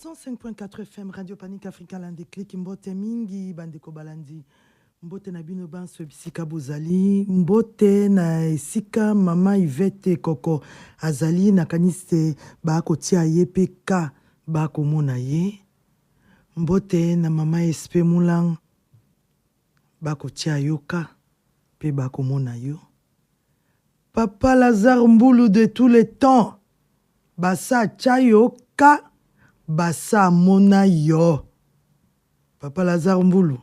105.4 FM Radio Panique Africa Landéclic Mbote mingi bandeko balandi mbote na bino banso bisika bozali mbote na esika mama Yvette Koko azali na kaniste ba kotia yepeka ba komona ye mbote na mama Espe Mulang ba kotia yoka pe ba komona yo Papa Lazare Mbulu de tous les temps basa chayoka basa mona yo Papa Lazare Mbulu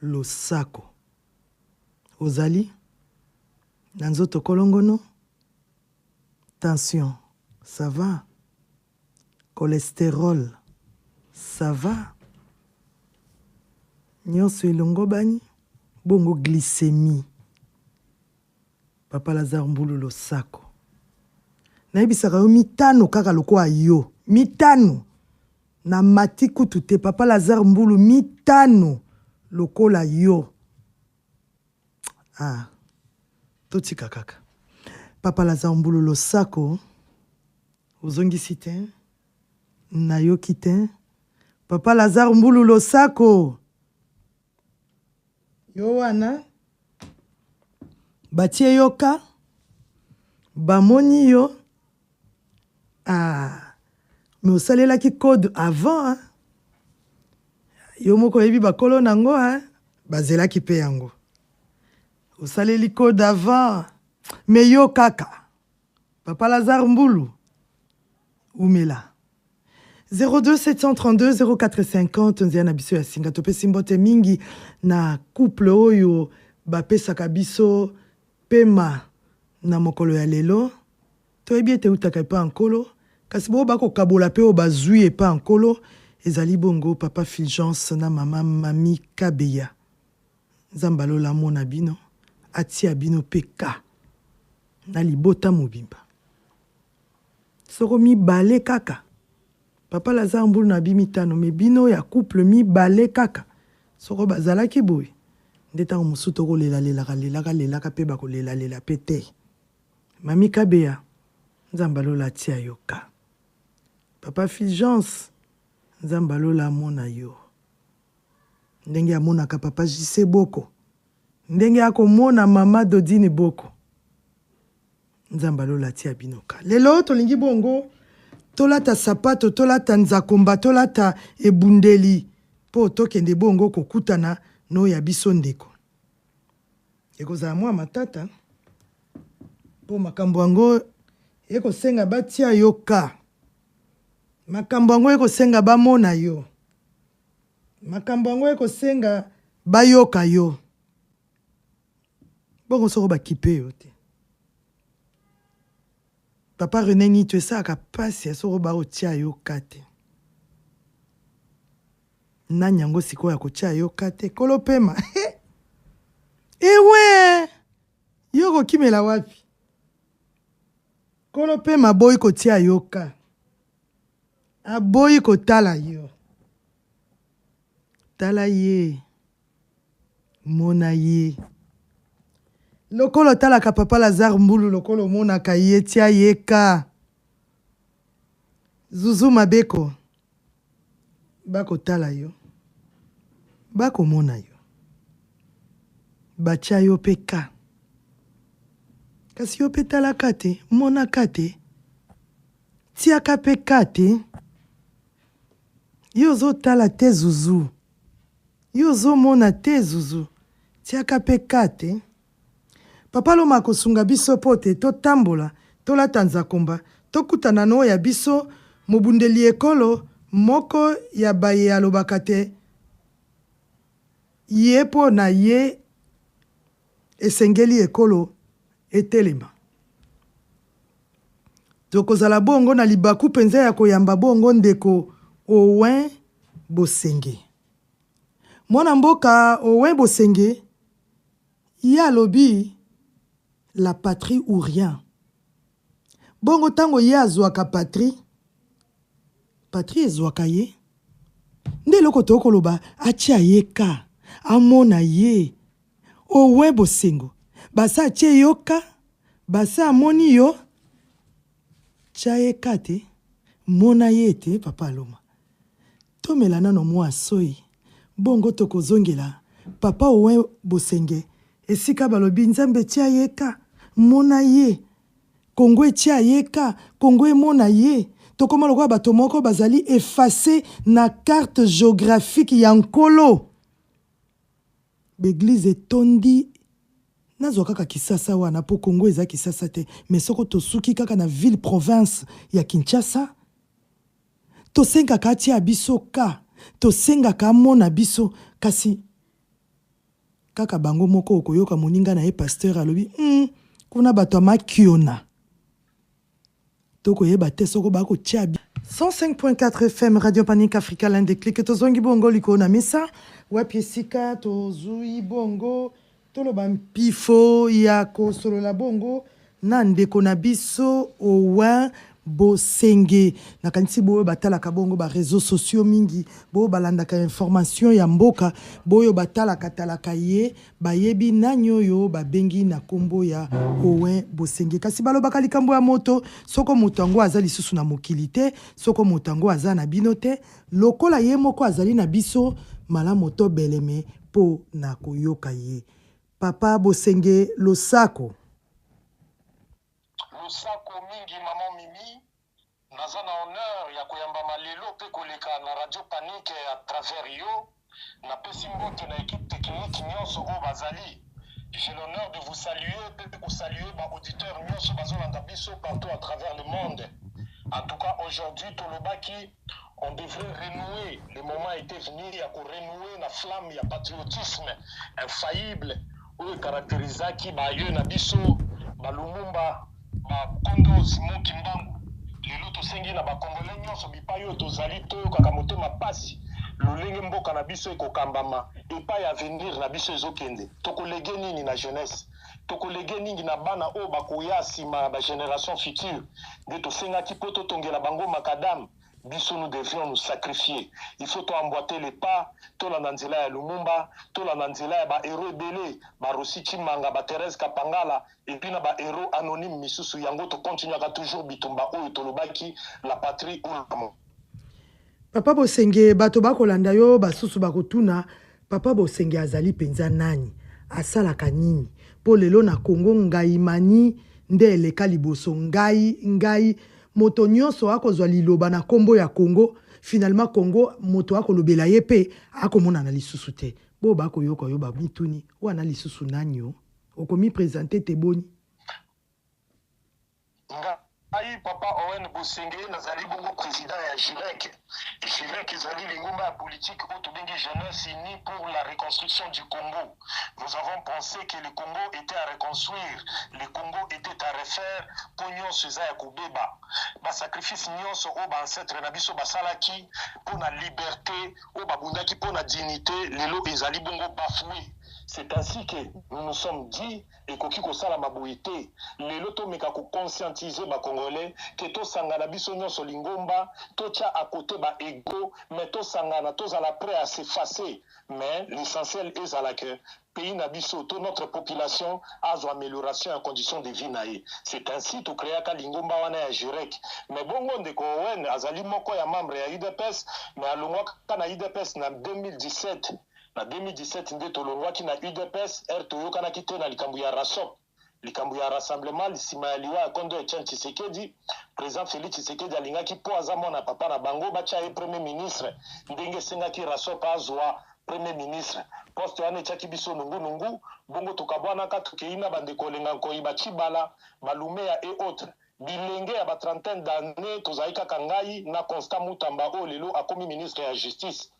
Losako Ozali Nanzoto kolongono Tension ça va Cholestérol ça va Nyonso elongo bani bongo glycémie Papa Lazare Mbulu Losako Naibisaka yo mitano kaka lokwa yo mitano na matiku tute Papa Lazare Mbulu mitano lokola yo totika kaka Papa Lazare Mbulu Losako uzongisi te na yo kite Papa Lazare Mbulu Losako yo wana batie yoka bamoni yo mais osalela ki code avant yo moko yebi bakolo nango bazela ki pe yango osaleli code avant mais yo kaka Papa Lazare Mbulu umela 02 732 0450 nziana biso ya singa topesi mbote mingi na couple oyo bapesaka biso pema na mokolo ya lelo toyebi ete utaka pa nkolo kasi bo bako kabola pe o bazui pa nkolo ezali bongo Papa Fulgence na mama Mami Kabeya nzambalo la mona bino atia bino peka na libota mobimba soko mi bale kaka Papa Lazare Mbulu na bimitano me bino ya couple mi bale kaka soko bazalaki boy ndeta musuto ko lela pe ba ko lela pete Mami Kabeya nzambalo la tia yoka Papa Fulgence nzambalo la mona yo ndenge amona ka Papa JC Boko ndenge akomona mama Dodine Boko nzambalo la tia binoka lelo tolingi bongo tolata sapato tolata nzakomba tolata ebundeli po tokende bongo kokutana no ya biso ndeko ekozala mwa matata po makambo yango ekosenga batia yoka makambo yango ekosenga bamona yo makambo yango ekosenga bayoka yo bongo soko bakipe yo te Papa René Nito esaka pasi ya soko baotia yoka te nani yango sikoyo ya kotia yoka te kolopema ewe yo kokimela wapi kolopema boyi kotia yoka aboyi kotala yo tala ye mona ye lokolo talaka Papa Lazare Mbulu lokolo monaka ye tia yeka Zuzu Mabeko bako tala yo bako mona yo bacha yo peka kasi yo petala kate mona kate tia ka peka te yo zo tala te Zuzu yo zo mona te Zuzu tia ka peka te Papa Loma kosunga biso pote to tambola to lata nzakomba to kutana no ya biso mobundeli ekolo moko ya baye alobaka te ye po na ye esengeli ekolo etelema tokozala bongo na libaku penza ya koyamba bongo ndeko Owen Bosenge mwana mboka Owen Bosenge ya lobi la patrie ou rien bongo tango ye azwaka patrie ezwaka ye nde loko tokoloba atia yeka amona ye Owen Bosengo basa atie yoka basa amoni yo tia yeka te mona ye te Papa Loma tomela nano mwa soi bongo tokozongela papa Owen Bosenge esika balobi nzambe tia yeka mona ye Kongo tia yeka Kongo mona ye tokoma lokwa bato moko bazali effacé na carte géographique ya nkolo l'église etondi nazwa kaka Kisasa wana po Kongo eza Kisasa te mais soko tosuki kaka na ville province ya Kinshasa tosengaka atia biso ka tosengaka mona biso kasi kaka bango moko okoyoka moninga na ye pasteur alobi kuna bato amakiona tokoyeba te soko bakotia 105.4 FM Radio Panique Africa l'un des clics tozongi bongo liko na mesa wapi esika tozui bongo toloba mpifo ya kosolola bongo na ndeko na biso Owen Bosenge nakanisi boyo batalaka bongo ba réseaux sociaux mingi boyo balandaka information ya mboka boyo batalaka talaka ye bayebi nanyo yo babengi na kombo ya Owen Bosenge kasi balobaka likambo ya moto soko motango azali susu na mokili te soko motango aza na bino te lokola ye moko azali na biso malamu to beleme po na koyoka ye Papa Bosenge Losako mingi maman Mimi naza na honneur ya koyamba malelo pe koleka na Radio Panique à travers yo na pesi mbote na équipe technique nyonso o bazali. J'ai l'honneur de vous saluer pe ko saluer ba auditeurs nyonso bazolanda biso partout à travers le monde. En tout cas aujourd'hui tolobaki on devrait renouer, le moment était venu ya ko renouer la flamme ya patriotisme infaillible ou caractérisaki ba yo na biso ba Lumumba Kondo Simon Kimbangu lelo tosengi na bakongole nyonso bipai oyo tozali toyokaka motema pasi lolenge mboka na biso ekokambama epai ya avenir na biso ezokende tokolege nini na jeunesse tokolege nini na bana oyo bakoya nsima ba génération future nde tosengaki mpo totongela bango makadam biso nous devions nous sacrifier. Il faut emboîter les pas, tolanda nzela ya Lumumba, tolanda nzela ya ba héros ebele, ba Rossi Chimanga, ba Thérèse Kapangala, et puis na ba héros anonyme misusu yango to continuera toujours bitumba oyo tolobaki la patrie ou la mort. Papa Bosenge bato bakolanda yo basusu bakotuna Papa Bosenge azali penza nani asalaka nini po lelo na Kongo ngai mani nde eleka liboso ngai moto nyonso akozwa liloba na kombo ya Kongo finalement Kongo moto akolobela ye pe akomona na lisusu te bo bakoyoka yo ba mituni wana lisusu nani yo okomi présenter te boni Aïe Papa Owen Bosenge nazali bongo président ya JIREC. JIREC ezali lingomba ya politique otobengi jeunesse unie pour la reconstruction du Congo. Nous avons pensé que le Congo était à reconstruire, le Congo était à refaire pour nyonso eza ya kobeba. Ba sacrifice nyonso o ba ancêtre na biso basalaki pour na liberté o babundaki pour na dignité lelo ezali bongo bafoué. C'est ainsi que nous nous sommes dit et koki kosala maboité lelo to meka ko conscientiser ba congolais que to sangana biso nyonso lingomba to tia à côté ba ego mais to sangana to zala prêt à s'effacer mais l'essentiel est à la que pays na biso to notre population a zo amélioration en conditions de vie nae. C'est ainsi to créa ka lingomba wana ya JIREC mais bongo ndeko Owen azali moko ya membre ya UDPS mais alongwa kana UDPS na 2017 na 2017 nde tolongwaki na UDPS toyokanaki te na likambo ya RASOP likambo ya rassemblement lisima ya liwa ya Kondo Etienne Tshisekedi président Félix Tshisekedi alingaki po aza mwana papa na bango batia ye premier ministre ndenge esengaki RASOP azwa premier ministre poste wana etiaki biso nungu bongo tokabwanaka tokei na bandeko olenga nkoi bacibala balumeya et autres bilenge ya ba trentaine d'années tozali kaka ngai na Constant Mutamba oyo lelo akomi ministre ya justice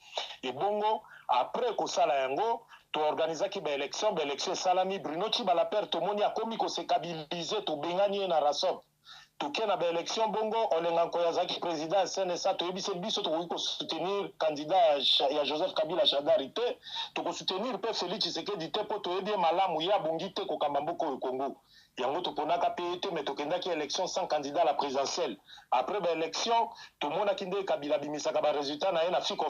et bongo après kosala yango to organisaki ba élection salami Bruno Tshibala père tomoni akomi ko se stabiliser to bengani na RASOP to kena ba élection bongo olenga nkoya zaki président CNSA to yebise biso to ko soutenir candidat ya Joseph Kabila Chadarité to ko soutenir pe Félix Tshisekedi te po to yebi malamu ya bongi te ko kamba mboko Congo yango toponaka pe te mais tokendaki élection sans candidat à la présidentielle. Après élection tomonaki nde Kabila bimisaka ba résultat na ye na fiko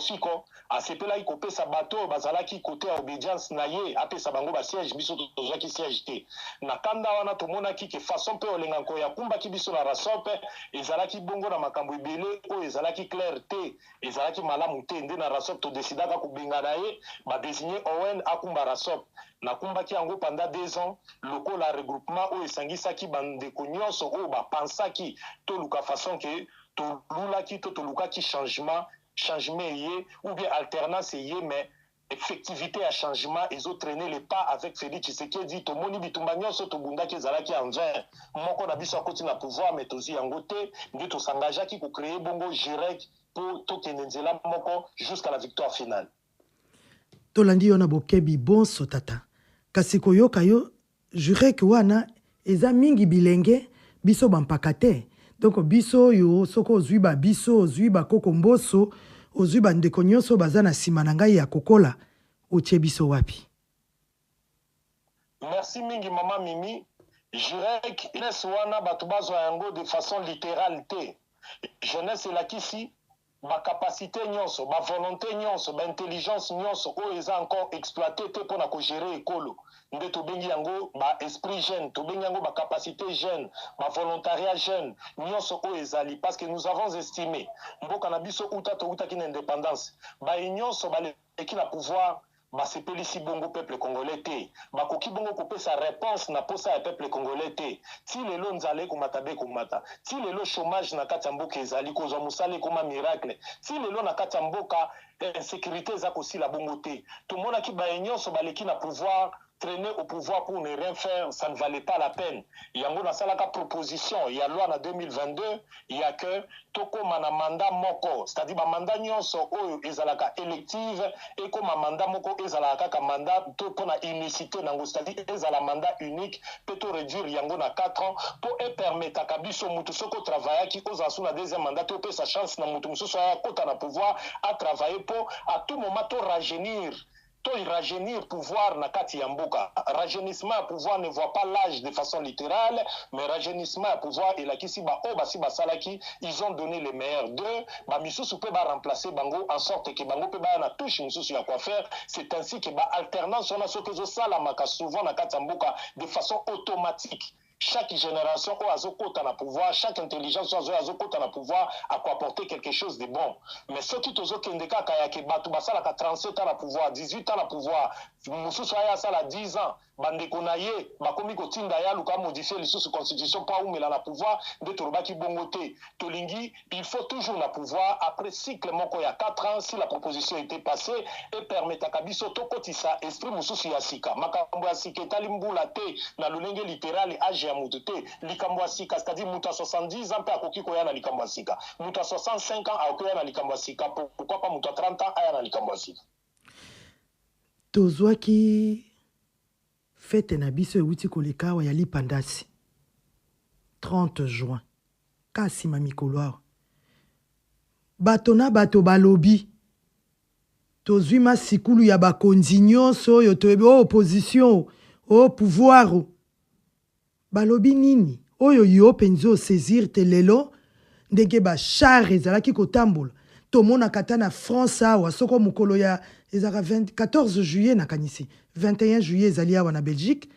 asepelaki kopesa bato bazalaki côté ya obédience na ye apesa bango ba siège biso tozwaki siège te na kanda wana tomonaki ke façon pe olenga ko yakumbaki biso na rasop ezalaki bongo na makambo ebele oyo ezalaki clair te ezalaki malamu te nde na rasop todesidaka kobenga na ye badesigné Owen akumba rasop nakumbaki yango pendant 2 ans lokola regroupement oyo esangisaki bandeko nyonso oyo bapansaki toluka façon ke tolulaki to tolukaki changement eye ou bien alternance eye mais effectivité à changement ils ont traîné les pas avec Félix Tshisekedi tomoni bitumba nyonso tobundaki ezalaki en vain moko na biso akoti na pouvoir mais tozi yango te nde tosangageaki kocréer bongo Jirek pour tokende nzela moko jusqu'à la victoire finale. Tolandi yo na bokebi bonso tata kasi koyoka yo Jirek wana eza mingi bilenge biso bampaka te donc biso yo soko ozwi ba biso ozwi ba koko mboso ozwi ba ndeko nyonso baza na sima na ngai ya kokola otie biso wapi. Merci mingi mama Mimi. Jirek jeunesse wana bato bazwa yango de façon littérale te jeunesse elakisi ba capacité nyonso ba volonté nyonso ba intelligence nyonso oyo eza encore exploité te mpona kogérer ekolo nde tobengi yango ba esprit jeune tobengi yango ba capacité jeune ba volontariat jeune nyonso oyo ezali parce que nous avons estimé mboka na biso uta toutaki na indépendance ba nyonso baleki na pouvoir basepelisi bongo peuple congolais te bakoki bongo kopesa réponse na posa ya peuple congolais te ti lelo nzala ekomata be komata ti lelo chômage na kati ya mboka ezali kozwa mosala ekoma miracle ti lelo na kati ya mboka insécurité eza kosila bongo te tomonaki baye nyonso baleki na pouvoir traîner au pouvoir pour ne rien faire, ça ne valait pas la peine. Yango na salaka proposition, il y a loi en 2022, il y a que toko mana mandat moko, c'est-à-dire ba mandat nyonso oyo ezalaka élective et comme mandat moko ezalaka ka mandat to pona unicité nango, c'est-à-dire ezala mandat unique, peut réduire yango na 4 ans pour permettre ka biso mutu soko travailler qui oza sous na deuxième mandat to pe sa chance na mutu muso ya kota na pouvoir à travailler pour à tout moment to rajeunir. To rajeunir pouvoir na kati ya mboka. Rajeunissement à pouvoir ne voit pas l'âge de façon littérale, mais rajeunissement à pouvoir et la kisi ba o basi basalaki, ils ont donné les meilleurs d'eux. Ba misusu peut ba remplacer bango en sorte que bango peut ba na touche misusu ya quoi faire. C'est ainsi que ba alternance on a ce que zo sala maka souvent na kati ya mboka de façon automatique. Chaque génération a azokota na pouvoir, chaque intelligence a azokota na pouvoir à quoi apporter quelque chose de bon. Mais ceux qui tozo kendeka kaya ke batu basala ka 37 ans na pouvoir, 18 ans na pouvoir, mususu aya sala 10 ans, bandeko na ye bakomi kotinda ya luka modifier lisusu constitution pa umela na pouvoir de torobaki bongote. Tolingi, il faut toujours la pouvoir après cycle moko ya 4 ans si la proposition était passée et permettre à biso to kotisa esprit mususu ya sika. Makambo ya sika talimbula te na lolenge littéral age ya mutu te likambo ya sika, c'est-à-dire mutu à 70 ans pe akoki koya na likambo ya sika. Mutu à 65 ans akoya na likambo ya sika. Pourquoi pas mutu à 30 ans aya na likambo ya sika. Tozwaki fete na biso euti koleka wa ya lipandasi 30 juin kasi ma mikolo bato na bato balobi tozwi masikulu ya bakonzi nyonso oyo toyebi o opposition o pouvoir balobi nini oyo yo penzi osaisir te lelo ndenge bachar ezalaki kotambola tomona kata na France awa soko mokolo ya ezaka 14 juillet nakanisi 21 juillet ezali awa na Belgique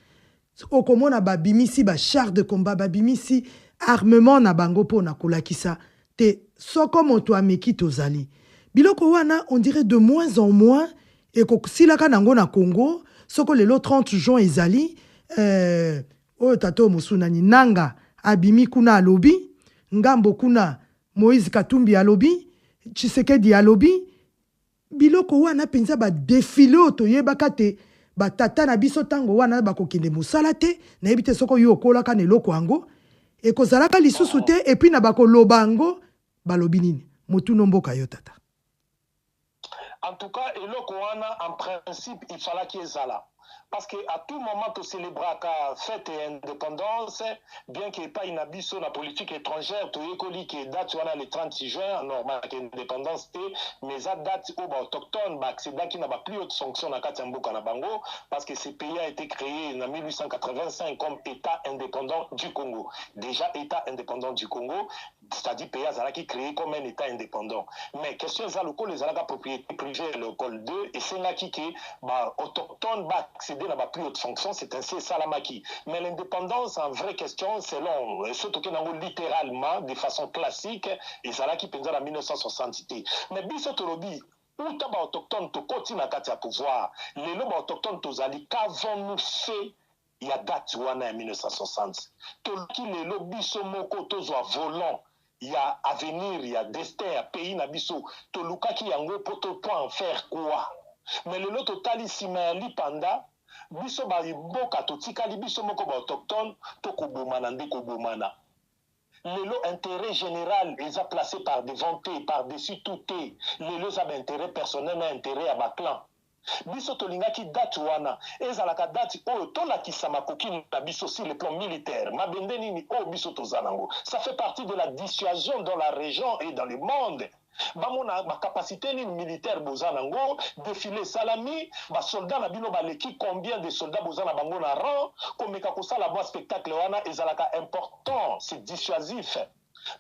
okomona babimisi bachar de combat babimisi armement na bango po na kolakisa te soko moto ameki tozali biloko wana on dirait de moins en moins ekosilaka nango na Congo soko lelo 30 juin ezali oyo tato mosunani nanga abimi kuna alobi ngambo kuna Moïse Katumbi alobi Tshisekedi alobi biloko wana penza ba défilé toyebaka te batata na biso tango wana bakokende mosala te nayebi te soko yo okolaka na eloko yango ekozalaka lisusu te epuis na bakoloba yango balobi nini motuno mboka yo tata. En tout cas, eloko wana en principe il fallait qu'il ezala. parce qu'à tout moment, tu célébres la fête et indépendance, bien qu'il n'y ait pas une abysse la politique étrangère, tu écoli qui date le 36 juin, normal indépendance, mais à date autochtone, c'est là qu'il n'y a plus de sanctions à Katamboka na Bango, parce que ce pays a été créé en 1885 comme État indépendant du Congo. Déjà État indépendant du Congo, c'est-à-dire pays qui créé comme un État indépendant. Mais question est local, les propriété privée, l'école 2, et c'est là qui autochtone va accéder à la plus haute fonction, c'est ainsi Salamaki. Mais l'indépendance, en vraie question, selon surtout littéralement, de façon classique, et c'est là qui pendant la 1960. Mais Bissotorobi, où les autochtones continuent à avoir pouvoir, les lobes autochtones, qu'avons-nous fait il y a date en 1960? Tolki les lobes Bissomoko, tozo volant. Il y a avenir, il y a destin, il y a pays nabiso. Toluka qui yango poto pour en faire quoi? Mais le lot total ici mais panda biso ba boka to tikali biso moko ba autochtone to kobomana ndeko bomana. Le lot intérêt général est placé par devant par-dessus tout est. Le lot a intérêt personnel mais intérêt à ba clan. Biso tolingaki date wana ezalaka date oyo tolakisa makoki na biso sur le plan militaire mabende nini oyo biso tozanango. Ça fait partie de la dissuasion dans la région et dans le monde. Bamona ba capacité militaire bozanango défilé salami ba soldats na bino baleki combien de soldats bozana bango na rang komeka kosala bois spectacle wana ezalaka important, c'est dissuasif.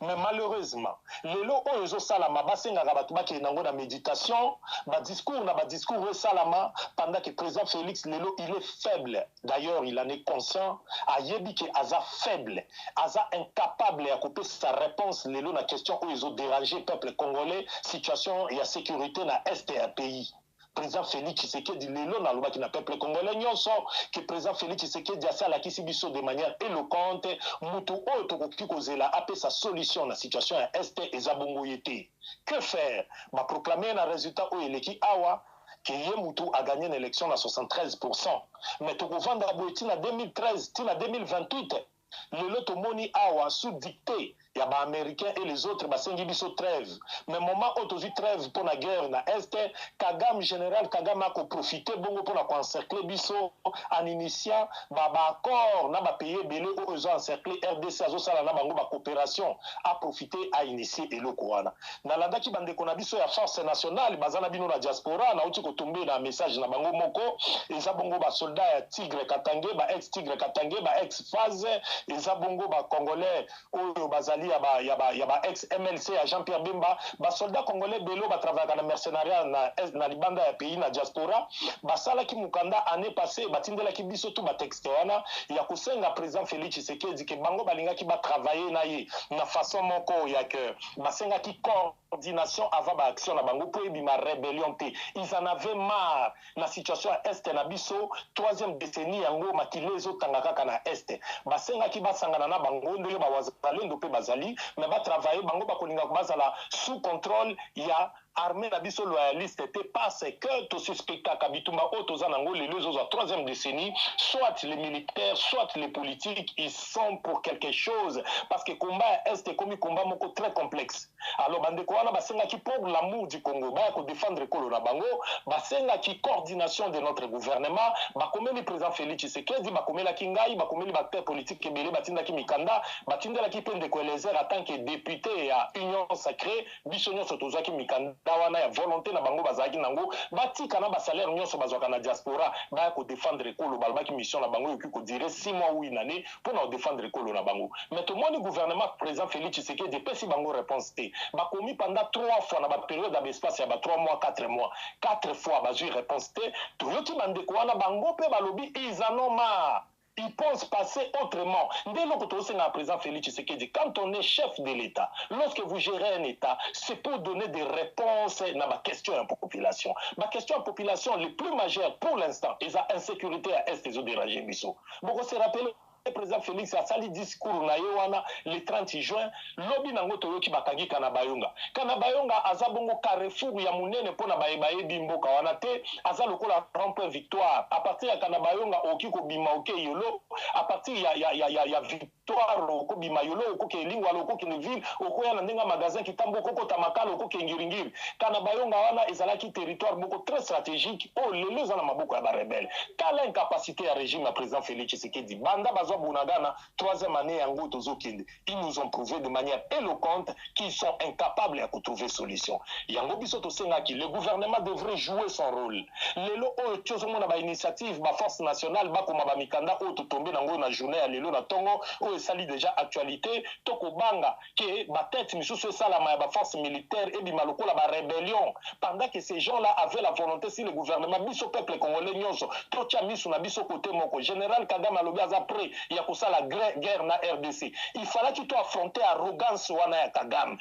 Mais malheureusement, les lots ont salama, basengaka batu baki nango na méditation, ba discours salama pendant que le président Félix Lelo il est faible. D'ailleurs, il en est conscient. Ayebi que aza faible, aza incapable à couper sa réponse Lelo na question où ils ont dérangé le peuple congolais, situation et la sécurité na est et un pays. Président Félix Tshisekedi lelo na loba qui na peuple congolais nyonso que président Félix Tshisekedi asala kisi biso de manière éloquente mutu oyo tokoki kozela ape sa solution na situation ya est ezabongo yete. Que faire? Ba proclamer na résultat oyo eleki awa que ye mutu a gagné une élection à 73%. Mais tokovanda boeti na 2013 tina 2028 lelo tomoni awa sous dicté il y a les Américains et les autres, basengi biso trêve. Mais moment où tu trêve pour la guerre na Est, Kagame général Kagame a profité bongo pour la encercler biso en initiant accord na ba pays belé où ils ont encerclé RDC azo sala na bango ba coopération a profité à initier eloko wana. Na landa ki bande kona biso ya force nationale bazana bino na diaspora na uti ko tomber na message na bango moko eza bongo ba soldat ya Tigre Katangé ba ex Tigre Katangé ba ex phase eza bongo ba congolais oyo bazali il y a ex-MLC à Jean-Pierre Bemba, les soldats congolais Belo travaillent dans le mercenariat dans les bandes pays, dans la diaspora. Basala ki mukanda année passée, batindela ki biso tout ba texte wana, ya kusenga président Félix Tshisekedi que bango balinga ki ba travailler na ye na façon moko ya que basenga ki coordination avant ba action na bango pour bima rébellion te. Ils en avaient marre na situation à est na biso, troisième décennie yango makilezo tangaka kana est. Basenga ki basangana na bango ndenge ba wazalendo pe bazali mais va travailler bango ba kolinga bazala sous contrôle il y a armée na biso loyaliste était parce que to suspecta kabitumba otozanango les deux autres troisième décennie soit les militaires soit les politiques ils sont pour quelque chose parce que combat est comme combat moko très complexe alors bande ko wana basenga ki pour l'amour du Congo ba ko défendre kolo na bango basenga ki coordination de notre gouvernement ba komeli président Félix Tshisekedi ba komela kingai ba komeli ba politique ebele batinda ki mikanda batindela ki pende ko elezer en tant que député à union sacrée bisonyo sotozaki mikanda dawana ya volonté na bango bazaki nango batika na ba salaire nyonso bazwaka na diaspora ba ko défendre ekolo balbaki mission na bango yoki ko dire 6 mois ou une année pour na défendre ekolo na bango mais tout le monde gouvernement président Félix Tshisekedi pesi bango réponse te ba komi pendant 3 fois na ba période d'espace ya ba 3 mois 4 mois 4 fois bazui réponse te to yoti bande ko na bango pe balobi ils en ont marre. Ils pensent passer autrement. Dès lors que le président Félix Tshisekedi, quand on est chef de l'État, lorsque vous gérez un État, c'est pour donner des réponses à ma question à la population. Ma question à la population, les plus majeures pour l'instant, c'est l'insécurité à Est et au dérangé Bissau. Vous vous rappelez président Félix asali discours na ye wana le 30 juin lobi nango toyoki bakangi Kanabayonga. Kanabayonga aza bongo carrefour ya munene pona bayebi mboka wana te, aza lokola rond-point Victoire. À partir ya Kanabayonga oki ko bima oke yolo, à partir ya Victoire oko bima yolo oko ke lingwa oko ke ville oko ya ndenga magasin kitambo oko tamakala oko ke ngiringiri. Kanabayonga wana ezalaki territoire beaucoup très stratégique o lelo za na maboko ya ba rebelle. Kala incapacité ya régime ya président Félix Tshisekedi banda bazwa bunagana troisième année yango tozokende. Ils nous ont prouvé de manière éloquente qu'ils sont incapables à trouver solution. Yango biso to sengaki le gouvernement devrait jouer son rôle. Lelo o tozomona ba initiative ba force nationale ba koma ba mikanda o to tomber nango na journée ya lelo na tongo o esali déjà actualité to ko banga ke ba tête misusu sala ma ba force militaire et bimaloko la ba rébellion pendant que ces gens-là avaient la volonté si le gouvernement biso peuple congolais nyonso to tia misu na biso côté moko général Kagame alobi aza prêt ya ko sala guerre na RDC. Il fallait qu'il to affronter arrogance wana ya Kagame.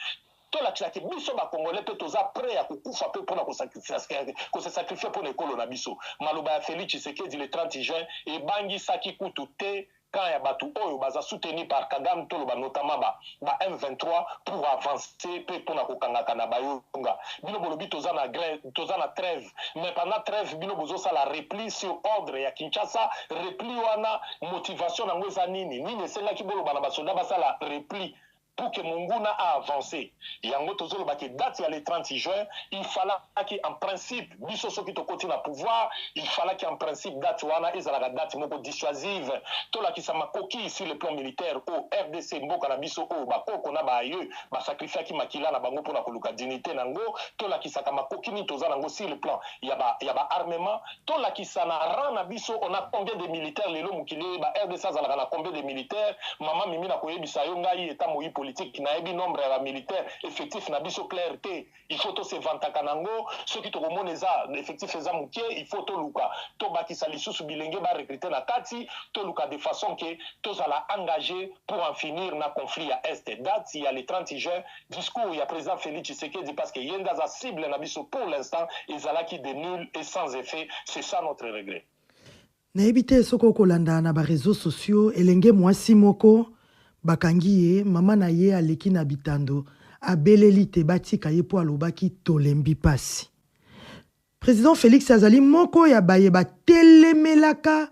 Tout la tchaki biso ba congolais peut toza prêt à kufa peu pour se sacrifier pour l'école na biso. Maloba Félix Tshisekedi le 30 juin et bangi saki kutu te quand ya batu oyo baza soutenu par Kagame toloba notamment ba M23 pour avancer peu pour na kokanga Kanabayonga. Bino bolobi toza na trêve mais pendant trêve bino bozo sa la repli sur ordre ya Kinshasa repli wana motivation nango za nini esenga ki boloba na basoda basa la repli pour que Munguna a avancé. Yango tozolo ba ke date ya le 30 juin, il fallait qu'en principe, biso soki to continue à pouvoir, il fallait qu'en principe date wana ezala date moko dissuasive. To la ki sama koki sur le plan militaire au RDC mboka na biso o ba koko na ba aye, ba sacrifice ki makila na bango pona koluka dignité nango, to la ki saka makoki ni toza nango sur le plan ya ba armement, to la ki sana ran na biso on a combien de militaires lelo mukile ba RDC azala na combien de militaires, mama mimi na koyebisa yo ngai eta moyi politique na ebi nombre ya militaire effectif na biso clarté il faut to se vantaka nango ceux qui to komoneza effectif eza mukie il faut to luka to bakisa lisusu bilenge ba recruter na kati to luka de façon que to sala engagé pour en finir na conflit ya est date il y a le 30 juin discours ya président Félix Tshisekedi parce que yenda za cible na biso pour l'instant ezala qui de nul et sans effet c'est ça notre regret na ebite soko kolanda na ba réseaux sociaux elenge mwasi moko bakangi ye mama na ye aleki na bitando abeleli te batika ye po alobaki tolembi pasi. Président Félix azali moko ya baye batelemelaka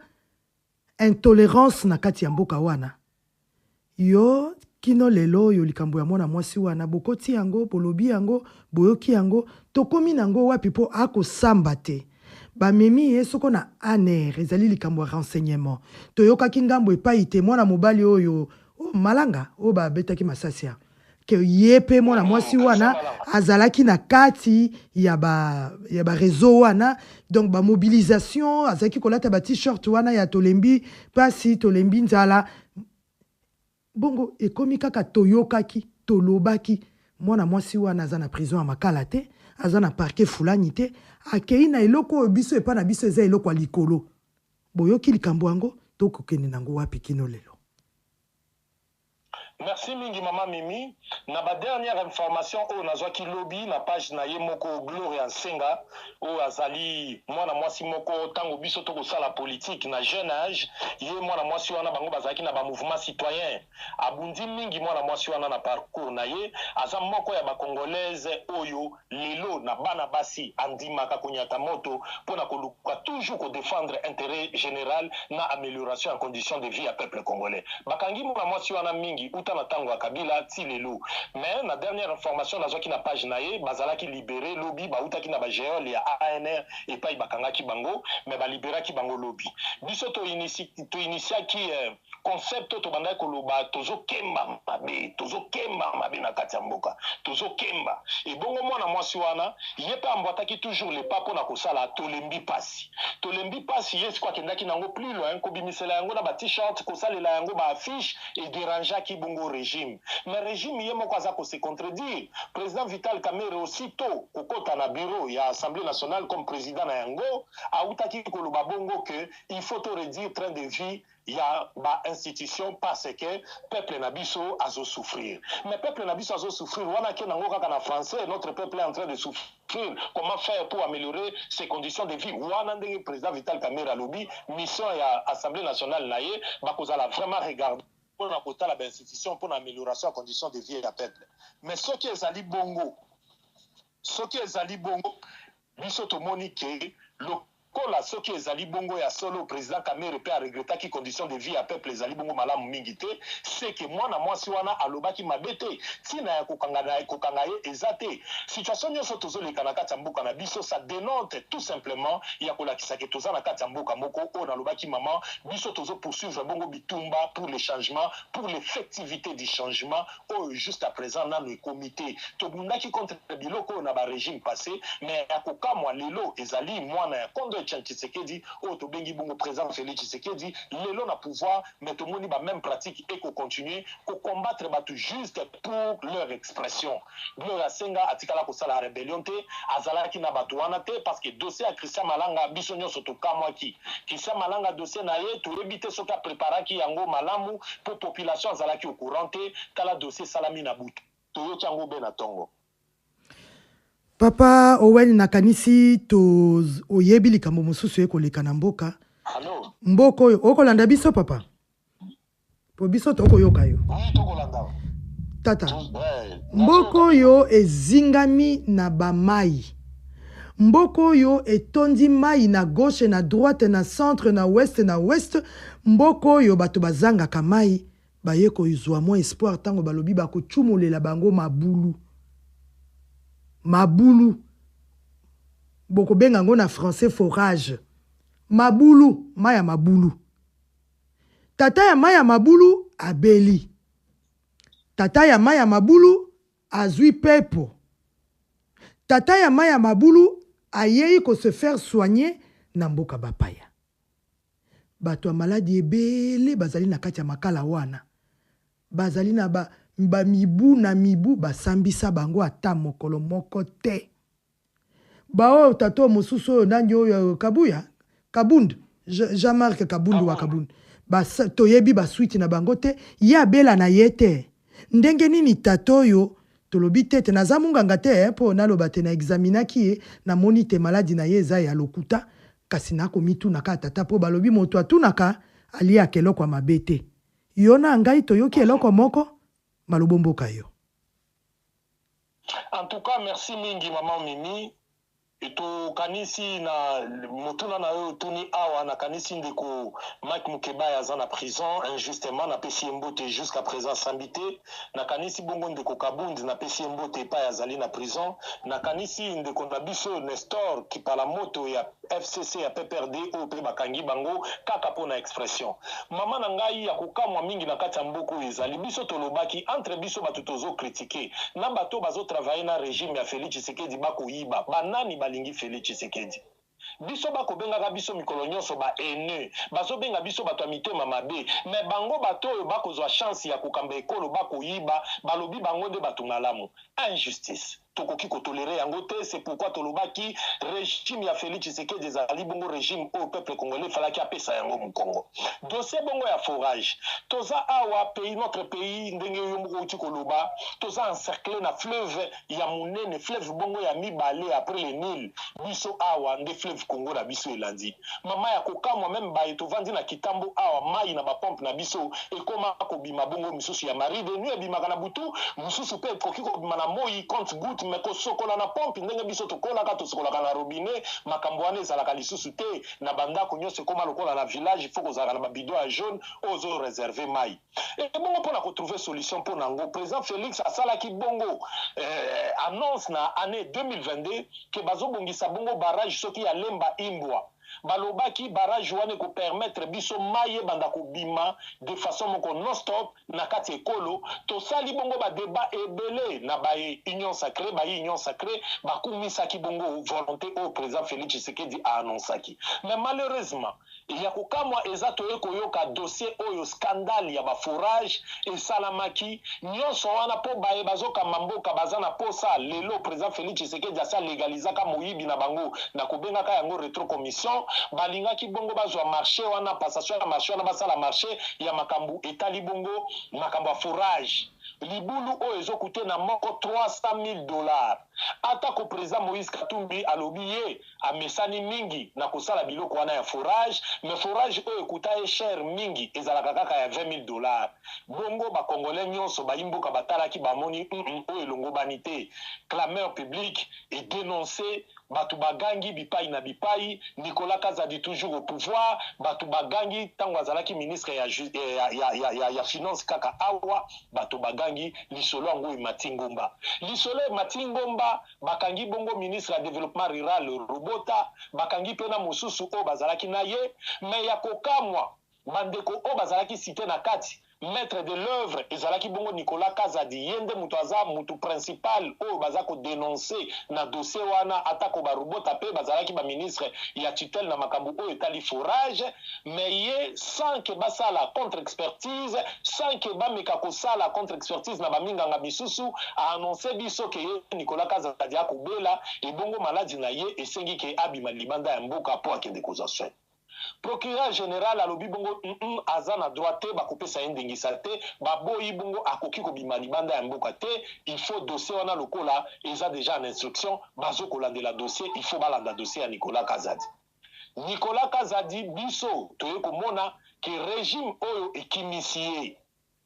intolérance na kati ya mboka wana. Yo kino lelo yo likambo ya mwana mwasi wana bokoti yango bolobi yango boyoki yango tokomi nango wapi po akosamba te. Bamemi ye soko na aner ezali likambo ya renseignement. Toyokaki ngambo epai te mwana mobali oyo malanga o ba betaki masasia ke yepe mona mwasi wana azalaki na kati ya ba réseau wana donc ba mobilisation azaki kolata ba t-shirt wana ya tolembi pasi tolembi nzala bongo ekomi kaka toyokaki tolobaki mwana mwasi wana aza na prison ya makala te aza na parquet fulani te akei na eloko biso epa na biso eza eloko likolo boyoki likambo yango tokokende nango wapi kino lelo. Merci mingi mama Mimi. Na ba dernière information o nazwa ki lobby na page na ye moko Gloria Nsenga o azali mwana mwasi moko tango biso to ko sala politique na jeune âge ye mwana mwasi wana bango bazaki na ba mouvement citoyen abundi mingi mwana mwasi wana na parcours na ye aza moko ya ba congolaise oyo lelo na bana basi andimaka konyata moto pona koluka toujours ko défendre intérêt général na amélioration en conditions de vie à peuple congolais bakangi mwana mwasi wana mingi na tango Kabila ti lelo mais na dernière information nazwa ki na page na ye bazala ki libéré lobby ba uta ki na ba géol ya ANR et pas bakanga ki bango mais ba libéra ki bango lobby biso to initia ki concept to banda ko loba tozo kemba mabe na kati ya mboka tozo kemba et bongo mwana mwasi wana yepe ambwata ki toujours les papo na kosala tolembi pasi yes kwa kenda ki nango plus loin ko bimisela yango na ba t-shirt ko salela yango ba affiche et déranger ki bongo bongo régime. Mais régime yemo kwaza ko se contredire. Président Vital Kamerhe aussitôt kokota na bureau ya Assemblée nationale comme président na yango a utaki koloba bongo que il faut to réduire train de vie ya ba institution parce que peuple nabiso azo souffrir. Mais peuple nabiso azo souffrir wana ke nango kaka na français notre peuple est en train de souffrir. Comment faire pour améliorer ses conditions de vie? Wana ndenge président Vital Kamerhe alobi mission ya Assemblée nationale na ye bakozala vraiment regarder pour la kotala ba institution pour l'amélioration des conditions de vie ya peuple. Mais ce qui est ali bongo biso tomoni ke lokola soki ezali bongo ya solo président Kamerhe pe a regretté qui conditions de vie à peuple ezali bongo malamu mingi te, c'est que mwana mwasi wana alobaki mabete tina ya kokanga ye ezate situation nyonso tozoleka na kati ya mboka na biso ça dénote tout simplement ya kolakisa ke toza na kati ya mboka moko oyo nalobaki maman biso tozo poursuivre bongo bitumba pour le changement, pour l'effectivité du changement oyo juste à présent nano comité tobundaki contre biloko na ba régime passé mais ya kokamwa lelo ezali mwana ya kondo Tshisekedi au tobengi bongo président Félix Tshisekedi lelo na pouvoir mais tout le monde même pratique et qu'on continue qu'on combattre batu juste pour leur expression gloire senga atikala ko sala rébellion te azala ki na batu wana te parce que dossier à Christian Malanga biso nyonso to kamwa ki Christian Malanga dossier na ye to rebité soka préparaki yango malamu pour population azala ki au courant te kala dossier salami na butu to yo tyango be na tongo. Papa Owen nakanisi to oyebi likambo mosusu ekoleka na mboka. Allô? Mboko oyo okolanda biso papa. Po biso to okoyoka yo. Oui, tokolanda. Tata. Mboko oyo ezingami na bamai. Mboko oyo etondi mai na gauche na droite na centre na ouest. Mboko oyo bato bazanga kamai bayeko izwa mo espoir tango balobi bako chumulela bango mabulu. Mabulu. Boko bengango na français forage. Mabulu, maya mabulu. Tata ya maya mabulu abeli. Tata ya maya mabulu azui pepo. Tata ya maya mabulu ayei ko se faire soigner na mboka bapaya. Bato ya maladi ebele bazali na kati ya makala wana. Bazali na ba mibu na mibu basambisa bango ata mokolo moko te. Bao tato mosusu oyo nani oyo Kabuya Kabund Jean-Marc Kabundu wa Kabund toyebi basuiti na bango te ya bela na yete ndenge nini tato oyo tolobi tete naza munganga te po naloba te na examinaki ye na monite maladi na ye eza ya lokuta kasi nako mitunaka tata po balobi moto atunaka ali akeloko mabete yona ngai toyoki eloko moko malobomboka yo. En tout cas, merci mingi maman Mimi. Et to kanisi na motuna na yo tuni awa na kanisi ndeko Mike Mukeba yaza na prison injustement na pesi mbote jusqu'à présent sambité na kanisi bongo ndeko Kabundi na pesi mbote pa yazali na prison na kanisi ndeko na biso Nestor qui par la moto ya FCC ya PPRD au pe bakangi bango kaka pona expression mama na ngai ya kokamwa mingi na kati ya mboko ezali biso tolobaki entre biso batu tozo critiquer na bato bazo travailler na régime ya Félix Tshisekedi bako yiba banani balingi Félix Tshisekedi biso bako benga biso mikolo nyonso ba ene bazo benga biso bato mitema mabe mais bango bato oyo bako zwa chance ya kokamba ekolo bako yiba balobi bango de bato malamu injustice tokoki kotolérer yango te c'est pourquoi tolobaki régime ya Félix Tshisekedi ezali bongo régime au peuple congolais falaki apesa yango mu Congo dossier bongo ya forage toza awa pays notre pays ndenge yo moko uti koloba toza encerclé na fleuve ya munene fleuve bongo ya mibale après le Nil biso awa nde fleuve Congo na biso elandi mama ya kokamwa même ba etovandi na kitambo awa mai na ba pompe na biso ekoma kobima bongo misusu ya mari de nuit ebimaka na butu misusu pe ekoki kobima na moi compte goutte mais ko sokola na pompe ndenge biso tokola ka to sokola na robinet makambo wana ezalaka lisusu te na bandako nyonso koma lokola na village il faut kozala na babido ya jaune ozo réserver mai et bongo pour na retrouver solution pour nango président Félix asalaki bongo annonce na année 2022 que bazobongisa bongo barrage soki ya Lemba Imbwa balobaki barrage wane ko permettre biso maye banda ko bima de façon moko non stop na kati ekolo to sali bongo ba débat ebele na ba union sacrée ba kumisa ki bongo volonté au président Félix Tshisekedi a annoncé mais malheureusement ya kokamwa eza toye koyoka dossier oyo scandale ya baforage esalamaki nyonso wana po baye bazokamba mboka baza na posa lelo président Félix Tshisekedi asa legalizaka moyibi na bango na kobengaka yango retro commission balingaki bongo bazwa marché wana passation ya marché wana basala marché ya makambo etali bongo makambo ya forage libulu oyo ezokute na moko $300,000 atako président Moïse Katumbi alobi ye amesani mingi na kosala biloko wana ya forage mais forage oyo ekuta ye cher mingi ezalaka kaka ya $20,000 bongo bakongolais nyonso bayimboka batalaki bamoni oyo elongobani te clameur public et dénoncé batu bagangi bipai na bipai Nicolas Kazadi toujours au pouvoir batu bagangi tango azalaki ministre ya finance kaka awa batu bagangi lisolo yango Matingomba lisolo Matingomba bakangi bongo ministre ya développement rural Robota bakangi pena mosusu o bazalaki na ye mais ya kokamwa bandeko o bazalaki cité na kati maître de l'œuvre ezalaki bongo Nicolas Kazadi yende mutu aza mutu principal oyo baza ko dénoncer na dossier wana atako barobota pe bazalaki ba ministre ya tutelle na makambo oyo etali forage mais ye sans que basala contre expertise sans que bameka kosala contre expertise na baminganga bisusu a annoncé biso ke ye Nicolas Kazadi akobela et bongo maladi na ye esengi ke abima libanda ya mboka po akende kozwa soin. Procureur général alobi bongo aza na droite bakopesa ndingisa te baboyi bongo akoki kobima libanda ya mboka te il faut dossier wana lokola eza déjà en instruction bazo kolandela dossier il faut balanda dossier ya Nicolas Kazadi. Nicolas Kazadi biso toye komona ke régime oyo ekimisi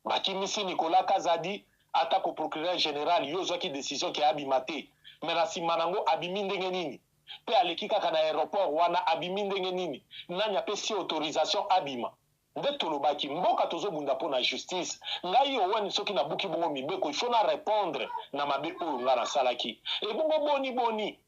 bakimisi Nicolas Kazadi atako procureur général yozwaki décision ke abima te mais na nsima nango abimi ndenge nini pe aleki kaka na aéroport wana abimi ndenge nini nani apesi autorisation abima nde tolobaki mboka tozobunda mpo na justice ngai owani soki nabuki bongo mibeko il faut na répondre na mabe oyo nga nasalaki ebongo boni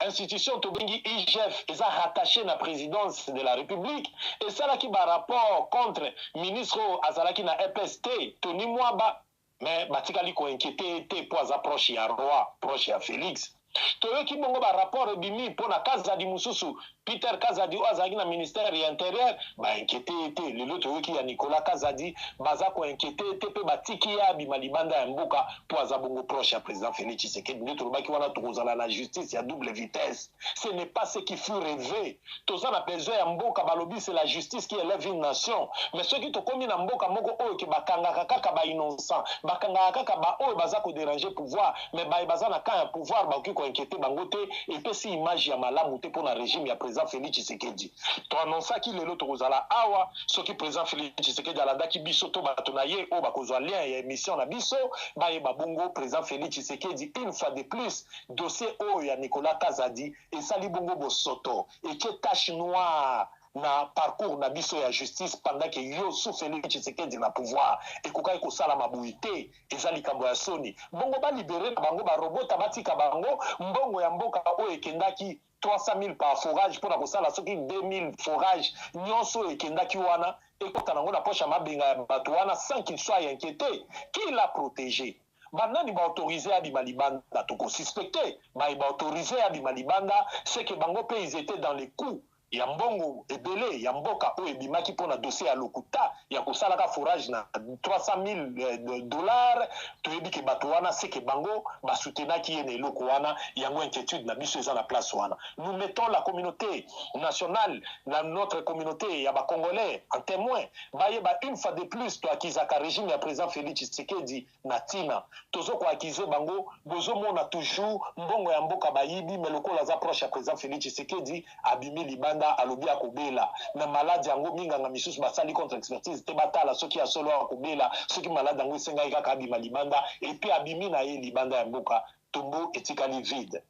institution tobengi IGF eza rattaché na présidence de la République esalaki barapport contre ministre azalaki na EPST Tony Mwaba mais batikali koinquiété te po aza proche ya roi proche ya Félix toyoki bongo ba rapport ebimi pona Kazadi mususu Peter Kazadi azalaki na ministère ya intérieur ba inquiété te lelo toyoki ya Nicolas Kazadi baza ko inquiété te pe batiki ya bima libanda ya mboka po aza bongo proche ya président Félix Tshisekedi nde tolobaki wana tokozala na justice ya double vitesse ce n'est pas ce qui fut rêvé toza na besoin ya mboka balobi c'est la justice qui élève une nation mais ceux qui tokomi na mboka moko oyo ke bakangaka kaka ba innocent bakangaka kaka ba oyo baza ko déranger pouvoir mais baza na camp ya pouvoir bakoki ko inquiété bango te epesi image ya malamu te pona régime ya président Félix Tshisekedi to annonçaki lelo tokozala awa soki président Félix Tshisekedi alandaki biso to bato na ye oyo bakozwa lien ya émission na biso bayeba bongo président Félix Tshisekedi une fois de plus dossier oyo ya Nicolas Kazadi esali bongo bosoto etie tache noire na parcours na biso ya justice pendant que yo sous Félix Tshisekedi na pouvoir ekokaki kosala mabuyi te eza likambo ya soni bongo balibere na bango barobota batika bango mbongo ya mboka oyo ekendaki 300,000 par forage pour kosala soki 2,000 forage nyonso ekendaki wana ekota nango na poche ya mabenga ya bato wana sans qu'il soit inquiété qui l'a protégé banani ba autorisé abima libanda toko suspecté ba autorisé abima libanda c'est que bango pe ils étaient dans les coups ya mbongo ebele ya mboka oyo ebimaki mpona dossier ya lokuta ya kosalaka forage na $300,000 toyebi ke bato wana seke bango basoutenaki ye na eloko wana yango inquiétude na biso eza na place wana nous mettons la communauté nationale na notre communauté ya bacongolais en témoin bayeba une fois de plus toakizaka régime ya président Félix Tshisekedi na ntina tozokoakize bango bozomona toujours mbongo ya mboka bayibi me lokola aza proche ya président Félix Tshisekedi abimi libanda alobi akobela na maladi yango minganga misusu basali contre expertise te batala soki asolo akobela soki maladi yango esengaki kaka abima libanda epe abimi na ye libanda ya mboka tombo etikali vide.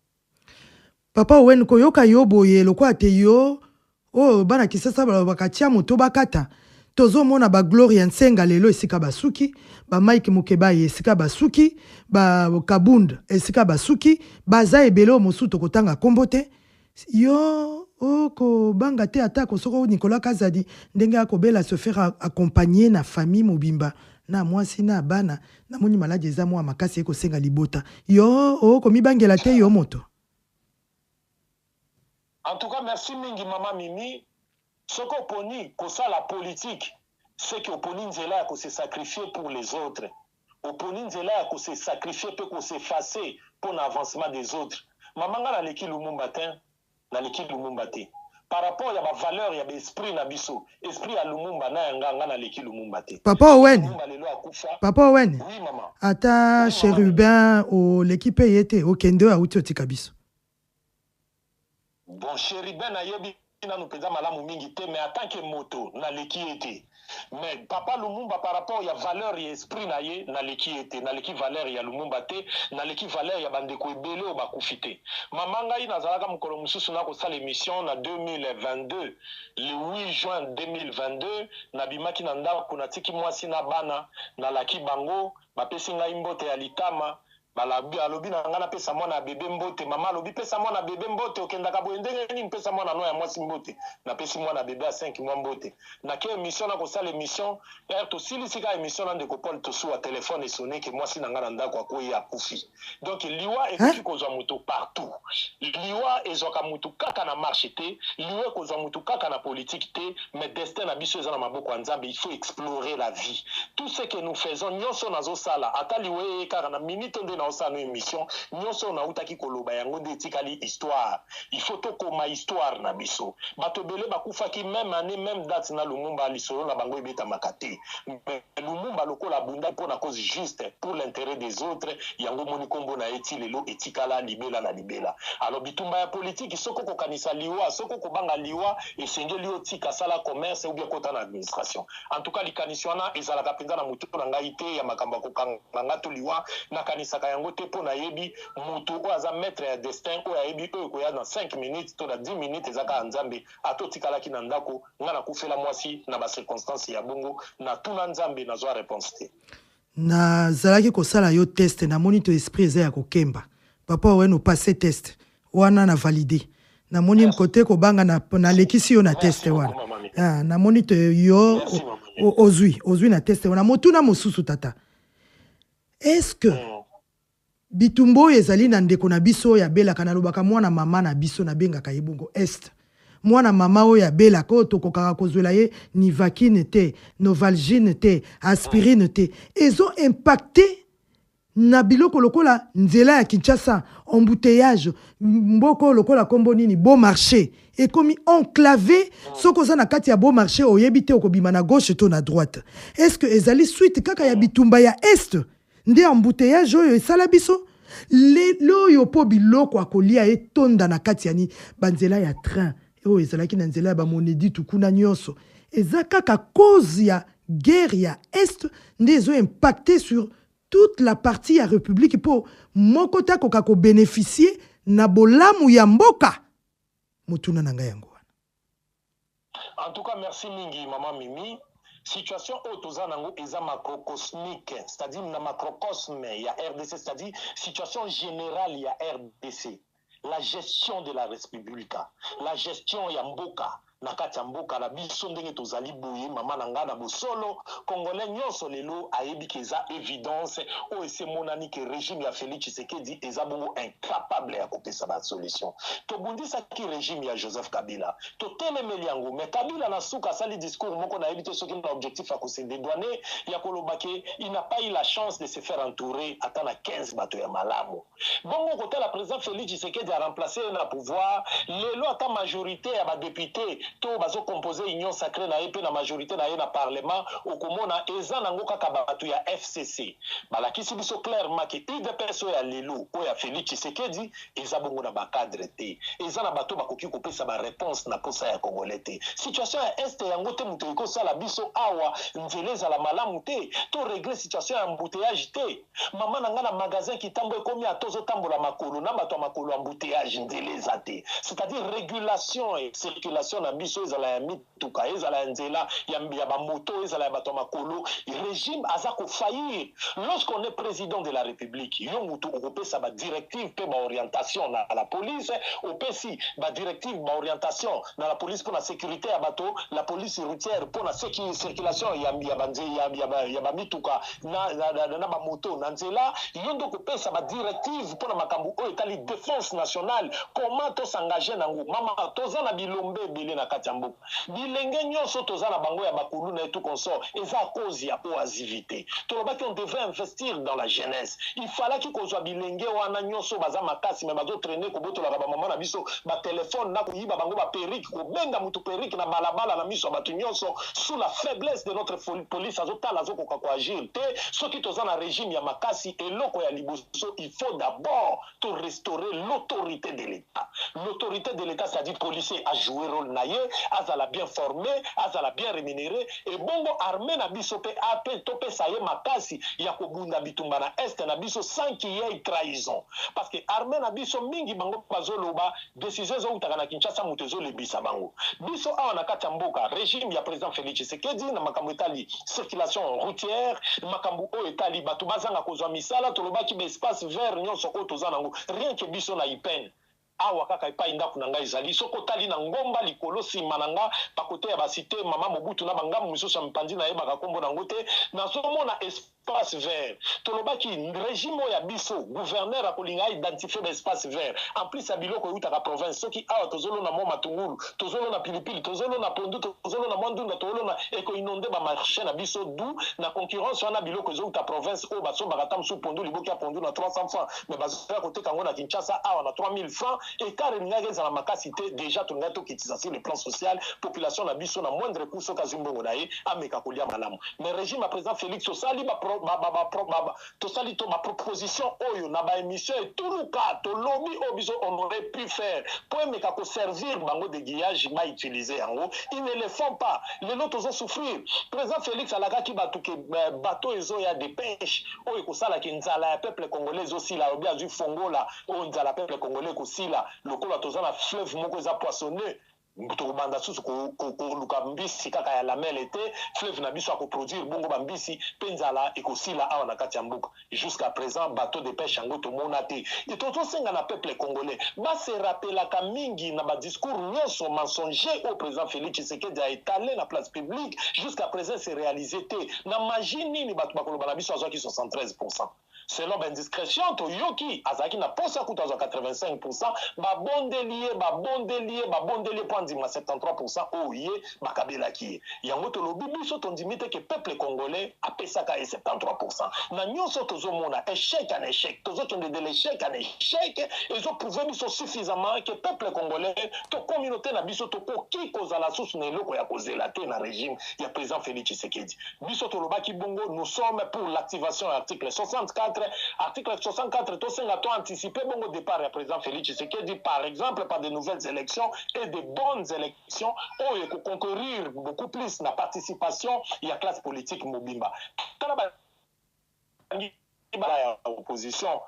Papa Owen koyoka yo boye lokola te yo oyo bana kisasa bakatia moto bakata tozomona ba Gloria Nsenga lelo esika basuki ba Mike Mukebaye esika basuki ba Kabunda esika basuki baza ebele mosusu tokotanga kombote yo oko banga te atako soko Nicolas Kazadi ndenge akobela se faire accompagner na famille mobimba na mwasi na bana na moni maladi eza mwa makasi eko senga libota yo oko mibangela te yo moto. En tout cas merci mingi mama Mimi Ce qu'on poni, que ça la politique, c'est que oponi nzela ko se sacrifier pour les autres. Oponi nzela ko se sacrifier pour qu'on s'effacer pour l'avancement des autres. Mamanga na leki Lumumba te, na leki Lumumba te. Par rapport à la valeur, il y a l'esprit na biso. Esprit à Lumumba na yanga na leki Lumumba te. Papa Owen. Papa Owen. Oui maman. Ata oui, chérubin au l'équipe yete au kendo a uti otika biso. Bon chérubin na yebi na nous pesa malamu mingi te, mais en tant que moto na leki ete. Mais papa Lumumba par rapport à valeur et esprit na ye na leki ete, na leki valeur ya Lumumba te, na leki valeur ya bandeko ebele o bakufite. Mamanga ina zalaka mukolo mususu na ko sala émission na 2022, le 8 juin 2022, na bimaki na ndako na tiki mwasi na bana na laki bango, bapesi ngai mbote ya litama. Balabi alobi na ngana pesa mwana bebe mbote mama alobi pesa mwana bebe mbote okendaka boye ndenge nini pesa mwana no ya mwasi mbote na pesi mwana bebe a 5 mois mbote na ke émission na ko sala émission er to silisika émission na ndeko Paul to sur téléphone et sonné que mwasi na ngana ndako akoyi akufi donc liwa ekoki kozwa mutu partout liwa ezoka mutu kaka na marché te liwa kozwa mutu kaka na politique te mais destin na biso eza na maboko ya Nzambe il faut explorer la vie tout ce que nous faisons nyonso nazo sala ata liwe kaka na minute na osano émission nyonso na utaki koloba yango nde etikali histoire il faut tokoma histoire na biso bato bele bakufaki même année même date na Lumumba lisolo na bango ebetamaka te Lumumba lokola bunda mpona cause juste pour l'intérêt des autres yango moni kombo na eti lelo etikala libela na libela alors bitumba ya politique soko kokanisa liwa soko kobanga liwa esengeli otika sala commerce ou bien kota na administration en tout cas likanisio wana ezalaka mpenza na mutu na ngai te ya makambo ya kokanga to liwa na kanisa yango te po na yebi mutu o aza maître ya destin o yebi o ko ya dans 5 minutes to na 10 minutes ezaka Nzambe atotikalaki na ndako nga na kufela mwasi na ba circonstances ya bongo na tuna Nzambe na zwa réponse te na zalaki ko sala yo test na moni to esprit eza ya kokemba papa we no passer test wana na valider na moni mkote ko banga na lekisi yo na test wana na moni to yo ozui na test wana motuna mosusu tata est-ce que bitumbo ezali na ndeko na biso ya belaka na lobaka mwana mama na biso na bengaka yebungo est mwana mama o ya belaka o tokokaka kozwela ye Nivakine te Novalgine te aspirine te ezo impacté na biloko lokola nzela ya Kinshasa embouteillage mboko lokola kombo nini bon marché ekomi enclavé soko za na kati ya bon marché oyebi te okobima na gauche to na droite est-ce que ezali suite kaka ya bitumba ya est nde embouteillage oyo esala biso loyo po biloko akolia etonda na kati ya ni banzela ya train oyo ezalaki na nzela ya bamonedi tukuna nyonso eza kaka cause ya guerre ya est nde ezo impacté sur toute la partie ya république po moko takoka ko bénéficier na bolamu ya mboka motuna na ngai yango wana. En tout cas merci mingi maman Mimi. Situation autozanango eza macrocosmique, c'est-à-dire na macrocosme ya RDC, c'est-à-dire situation générale ya RDC, la gestion de la République, la gestion ya mboka na kati ya mboka na biso ndenge tozali boye mama na nga na bosolo congolais nyonso lelo ayebi ke eza évidence o ese monani ke régime ya Félix Tshisekedi eza bongo incapable ya kopesa ba solution to bundisa ki régime ya Joseph Kabila to telemeli yango mais Kabila na suka sali discours moko na yebi te soki na objectif ya ko se dédouaner ya koloba ke il n'a pas eu la chance de se faire entourer ata na 15 bato ya malamu bongo côté la président Félix Tshisekedi a remplacé na pouvoir lelo ata majorité ya ba député to bazo composer union sacrée na EP na majorité na ye na parlement okomona eza nango kaka bato ya FCC balakisi biso clairement ke UDPS ya lelo o ya Félix Tshisekedi eza bongo na bakadre te eza na bato bakoki kopesa ba réponse na posa ya congolais te situation ya est yango te muto ekosala biso awa nzela ezala malamu te to régler situation ya embouteillage te mama na nga na magasin kitambo ekomi atozo tambola makolo na bato ya makolo embouteillage nzela eza te c'est-à-dire régulation et circulation na biso ezala ya mituka ezala ya nzela ya bamoto ezala ya bato ya makolo régime aza kofaillir lorsqu'on est président de la république yo mutu okopesa badirective mpe baorientation na la police opesi badirective baorientation na la police mpo na sécurité ya bato la police routière mpo na circulation ya bamituka na bamoto na nzela yo nde okopesa badirective mpo na makambo oyo etali défense nationale comment tosengage nango mama toza na bilombe ebele na kati ya mboka bilenge nyonso toza na bango ya bakulu na tout consort eza cause ya oisivité tolobaki on devait investir dans la jeunesse il fallait ki kozwa bilenge wana nyonso baza makasi me bazo traîner kobotola ba mama na biso ba téléphone na koyiba bango ba perrique kobenga mutu perrique na balabala na miso batu nyonso sous la faiblesse de notre police azotala azokoka ko agir te soki toza na régime ya makasi eloko ya liboso il faut d'abord to restaurer l'autorité de l'État. L'autorité de l'État, c'est-à-dire policier a joué rôle naïe, azala bien formé, azala bien rémunéré, et bongo armé na biso pe ape tope saye makasi ya kobunda bitumba na est na biso sans qu'il y ait trahison. Parce que armé na biso mingi bango bazoloba décision zo utaka na Kinshasa mutezo lebisa bango. Biso awa na kati ya mboka régime ya président Félix Tshisekedi na makambo etali circulation routière, makambo o etali batu bazanga kozwa misala tolobaki ba espace vert nyonso o toza nango rien que biso na IPN awa kaka epai ndako na ngai ezali soko tali na ngomba likolo nsima na nga pakote ya basite mama Mobutu na bangamu misusu ya mipandi nayebaka kombo nango te nazomona espace vert tolobaki régime ya biso gouverneur akolinga identifier ba espace vert en plus ya biloko eutaka province soki awa tozolona mo matungulu tozolona pilipili tozolona pondu tozolona mwandunda tozolona ekoinonde bamarché na biso du na concurrence wana biloko ezouta province oyo basombaka ta mosu pondu liboki ya pondu na 300 francs mais bazoya koteka yango na Kinshasa awa na 3000 francs écart elingaki ezala makasi te déjà tolingaki tokitisa sur le plan social population na biso na moindre coût soki azwi mbongo na ye ameka kolia malamu mais régime ya président Félix tosali tosali to baproposition oyo na baémission etuluka tolobi oyo biso on aurait pu faire po emeka koservir bango de guillage bautilize yango ils ne le font pas lelo tozosouffrir président Félix alakaki bato ke bato ezoya de pêche oyo ekosalaki nzala ya peuple congolais ezosila obi azwi fongola oyo nzala peuple congolais ekosila lokola toza na fleuve moko eza poissonné tokobanda susu koluka mbisi kaka ya lamele te fleuve na biso akoproduire bongo bambisi mpe nzala ekosila awa na kati ya mboka jusqu'à présent bateau de pêche yango tomona te e tozosenga na peuple congolais base rappelaka mingi na badiscours nyonso mensonger oyo président Félix Tshisekedi a étalé na place publique jusqu'à présent se réalisé te na magie nini bato bakoloba na biso azwaki 73%. Selon indiscrétion, Toyoki, Azaki na posa kuta za 85%, babondelier point dima 73%, oye, bakabela ki. Yango to lobi biso tondimite que peuple congolais a pesaka 73%. Na nyonso tozo mona échec en échec, tozo tonde de l'échec en échec, et zo prouvé biso suffisamment que peuple congolais, to communauté na biso to koki koza la source ne loko ya kozela te na régime, ya président Félix Tshisekedi. Biso to lobaki bongo, nous sommes pour l'activation de l'article 64. Article 64, tout ça a anticipé bon départ du président Félix Tshisekedi, par exemple, par de nouvelles élections et de bonnes élections, où il faut concourir beaucoup plus dans la participation et la classe politique Mobimba. Quand la opposition,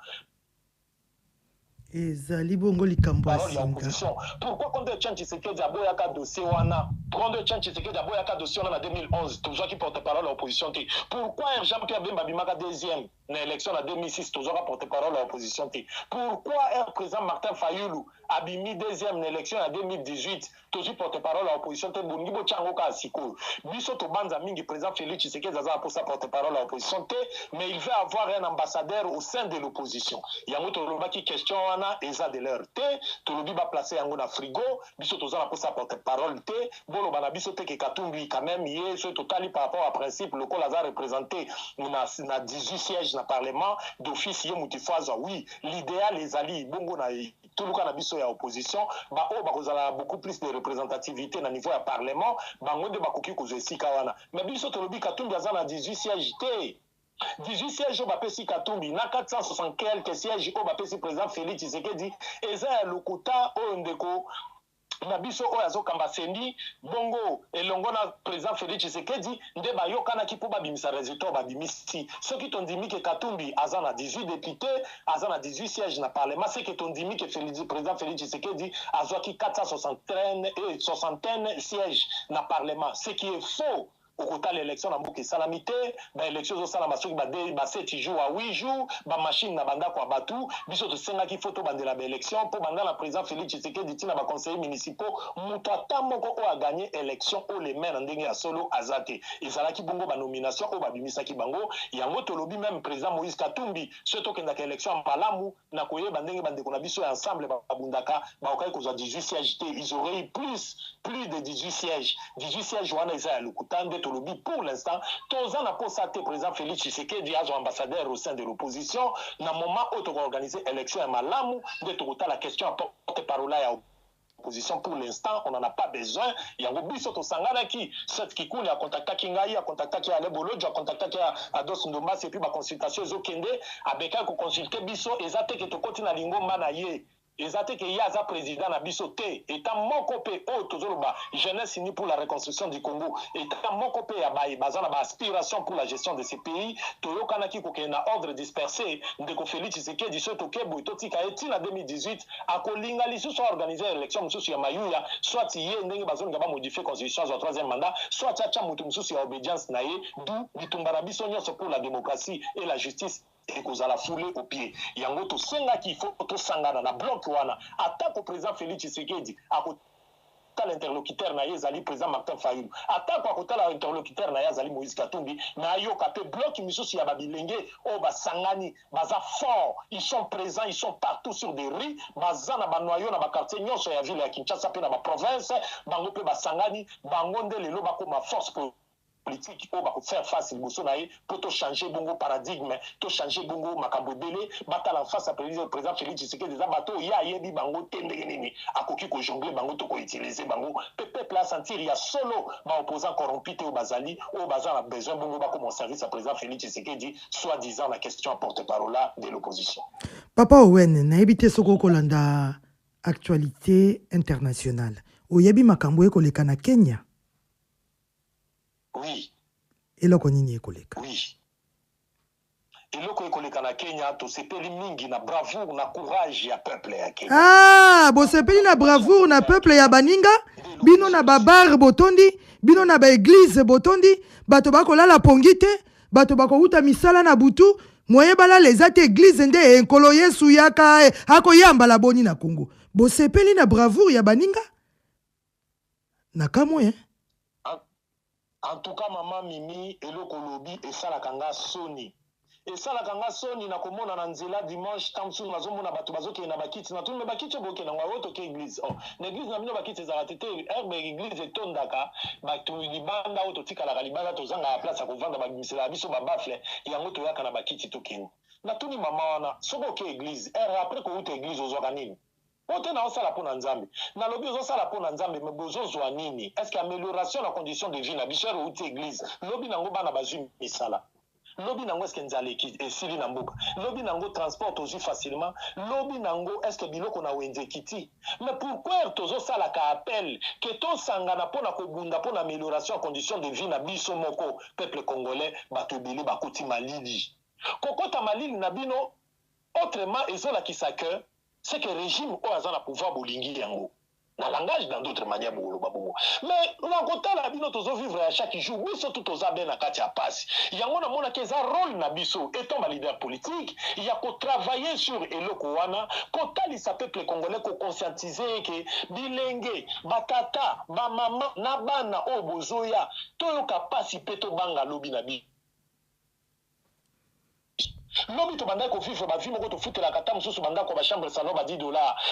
ezali bongo likambo ya singa. Pourquoi quand Etienne Tshisekedi a boyaka dossier wana, quand Etienne Tshisekedi a boyaka dossier wana en 2011, toujours qui porte-parole à l'opposition. Pourquoi Jean-Pierre Bemba Bimaka deuxième dans l'élection en 2006, toujours porte-parole à l'opposition. Pourquoi le président Martin Fayoulou a mis deuxième dans l'élection en 2018, toujours porte-parole à l'opposition. Bongibo Tchangoka Asiko. Biso to banza mingi président Félix Tshisekedi a pour sa porte-parole à l'opposition, mais il veut avoir un ambassadeur au sein de l'opposition. Yango to lobaki question wana eza de leur te, to lobi ba placer yango na frigo, biso to za pour sa porte-parole te, bolo bana biso te ke Katumbi quand même yé ce total par rapport à principe le col a représenté na 18 sièges na parlement d'office yé mutifaza. Oui, l'idéal les alliés bongo na tout le cas na biso ya opposition ba o ba kozala beaucoup plus de représentativité na niveau ya parlement bango de bakoki kozo esika wana mais biso to lobi Katumbi aza na 18 sièges te 18 sièges au Bapesi Katumbi, na 460 quelques sièges au Bapesi président Félix Tshisekedi, eza ya lokuta o ndeko na biso oyo azokamba sendi bongo elongo na président Félix Tshisekedi nde bayokana ki po babimisa résultat babimisi soki tondimi ke Katumbi aza na 18 députés aza na 18 sièges na parlement c'est que tondimi ke président Félix Tshisekedi azwaki 460 sièges na parlement ce qui est faux au côté l'élection na mboka salamité ba élection zo sala masoki ba 7 jours à 8 jours ba machine na banda kwa batu biso to senga ki photo bandela ba élection pour banda la président Félix Tshisekedi tina ba conseillers municipaux muto atamoko o a gagné élection o les mains ndenge ya solo azate ezala ki bongo ba nomination o ba bimisa ki bango yango to lobi même président Moïse Katumbi surtout que ndaka élection malamu na koyeba ndenge bande ko na biso ensemble ba bundaka ba okai ko za 18 sièges ils auraient eu plus de 18 sièges wana isa ya lukutande to lobi pour l'instant toza na posate président Félix Tshisekedi azo ambassadeur au sein de l'opposition na moment où to organiser élection ya malamu de to la question à porte-parole ya opposition pour l'instant on n'en a pas besoin yango biso to sangana ki cette kikuni a contacta kingai a contacta ki ale bolojo a contacta ki a dos ndombas et puis ba consultation zo kende abeka ko consulter biso ezate ke to koti na lingomba na ye ezate ke yaza président na biso te état moko pe o tozoloba jeunesse unie pour la reconstruction du Congo état moko pe ya bazana ba aspiration pour la gestion de ces pays toyokana ki ko na ordre dispersé ndeko Félix Tshisekedi soto kebo totika etina 2018 akolinga lisusu organiser élection mususu ya mayuya soit ye ndenge bazonga ba modifier constitution za 3e mandat soit chacha mutu mususu ya obedience na ye du bitumbara biso nyonso pour la démocratie et la justice et qu'on a la foulée au pied. Yango to senga ki faut to sangana na bloc wana attaque au président Félix Tshisekedi à côté l'interlocuteur na yezali président Martin Fayulu attaque à côté l'interlocuteur na yezali Moïse Katumbi na yo kapé bloc misusu ya babilenge o basangani baza fort ils sont présents ils sont partout sur des rues bazana banoyo na ba quartier nyonso ya ville ya Kinshasa pe na ba province bango pe basangani bango nde lelo bakoma force politique au ba faire face liboso na ye pour to changer bongo paradigme to changer bongo makambo belé batala face à président Félix Tshisekedi des bateau ya yebi bango tendenge nini akoki ko jongler bango to ko utiliser bango peuple a sentir ya solo ba opposant corrompu te au bazali au bazan a besoin bongo ba comme service à président Félix Tshisekedi soi-disant la question porte-parole de l'opposition. Papa Owen na ebité soko kolanda actualité internationale oyebi makambo ekoleka na Kenya. Oui. Eloko nini ekoleka? Oui. Eloko ekoleka na Kenya to sepeli mingi na bravoure na courage ya peuple ya Kenya. Ah, bo sepeli na bravoure na peuple ya baninga, bino na babar botondi, bino na ba église botondi, bato bakolala pongite, bato bakouta misala na butu, moye bala les ate église nde enkolo Yesu yaka akoyamba la boni na Congo. Bo sepeli na bravoure ya baninga? Na kamwe En tout cas, maman Mimi, eloko lobi esalaka nga soni. Esalaka nga soni na komona na nzela dimanche tamsu nazomona bato bazoke na bakiti na tumbe bakiti boke na ngwa to ke église. Oh, na église na bino bakiti za ratete herbe église etondaka bato libanda auto tikala ka libanda to zanga ya place ko vanda ba misela biso ba bafle yango to yaka na bakiti to keni. Na tuni mama wana soko ke église après ko uta église ozo kanini. Ote na osala pona nzambe na lobi ozosala pona nzambe me bozozwa nini est-ce que amélioration la condition de vie na bichère ou église lobi nango bana bazwi misala lobi nango est-ce que nzaleki esili na mboka lobi nango transport ozu facilement lobi nango est-ce que biloko na wenze kiti mais pourquoi tozosala ka appel que tosangana pona kobunda pona amélioration la condition de vie na biso moko peuple congolais bato ebele bakoti malili kokota malili na bino autrement ezolakisa que c'est que le régime au hasard a pouvoir bolingi yango. Na langage dans d'autres manières bolo babongo. Mais na kota la bino tozo vivre à chaque jour. Oui surtout toza ben na kati ya passe. Yango na mona keza rôle na biso étant ma leader politique, il y a ko travailler sur eloko wana, kota li sa peuple congolais ko conscientiser que bilenge, batata, ba mama na bana o bozoya, toyo kapasi peto banga lobi na bi. Lobi to banda ko vivre ba vie moko to futela kata mususu banda ko ba chambre salon ba $10.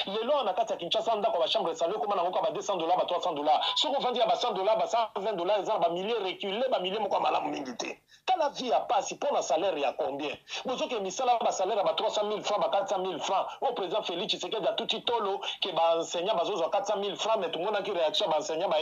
Lelo na kati ya Kinshasa banda ko ba chambre salon ko mana ko ba $200 ba $300. Soko vandi ya ba $100 ba $120 za ba milliers reculé ba milliers moko malamu mingi te. Tala vie ya passe pour na salaire ya combien? Bozo ke misala ba salaire ba 300,000 francs ba 400,000 francs. Au président Félix Tshisekedi a tout tolo ke ba enseignant bazo 400,000 francs mais tout monde qui réaction ba enseignant ba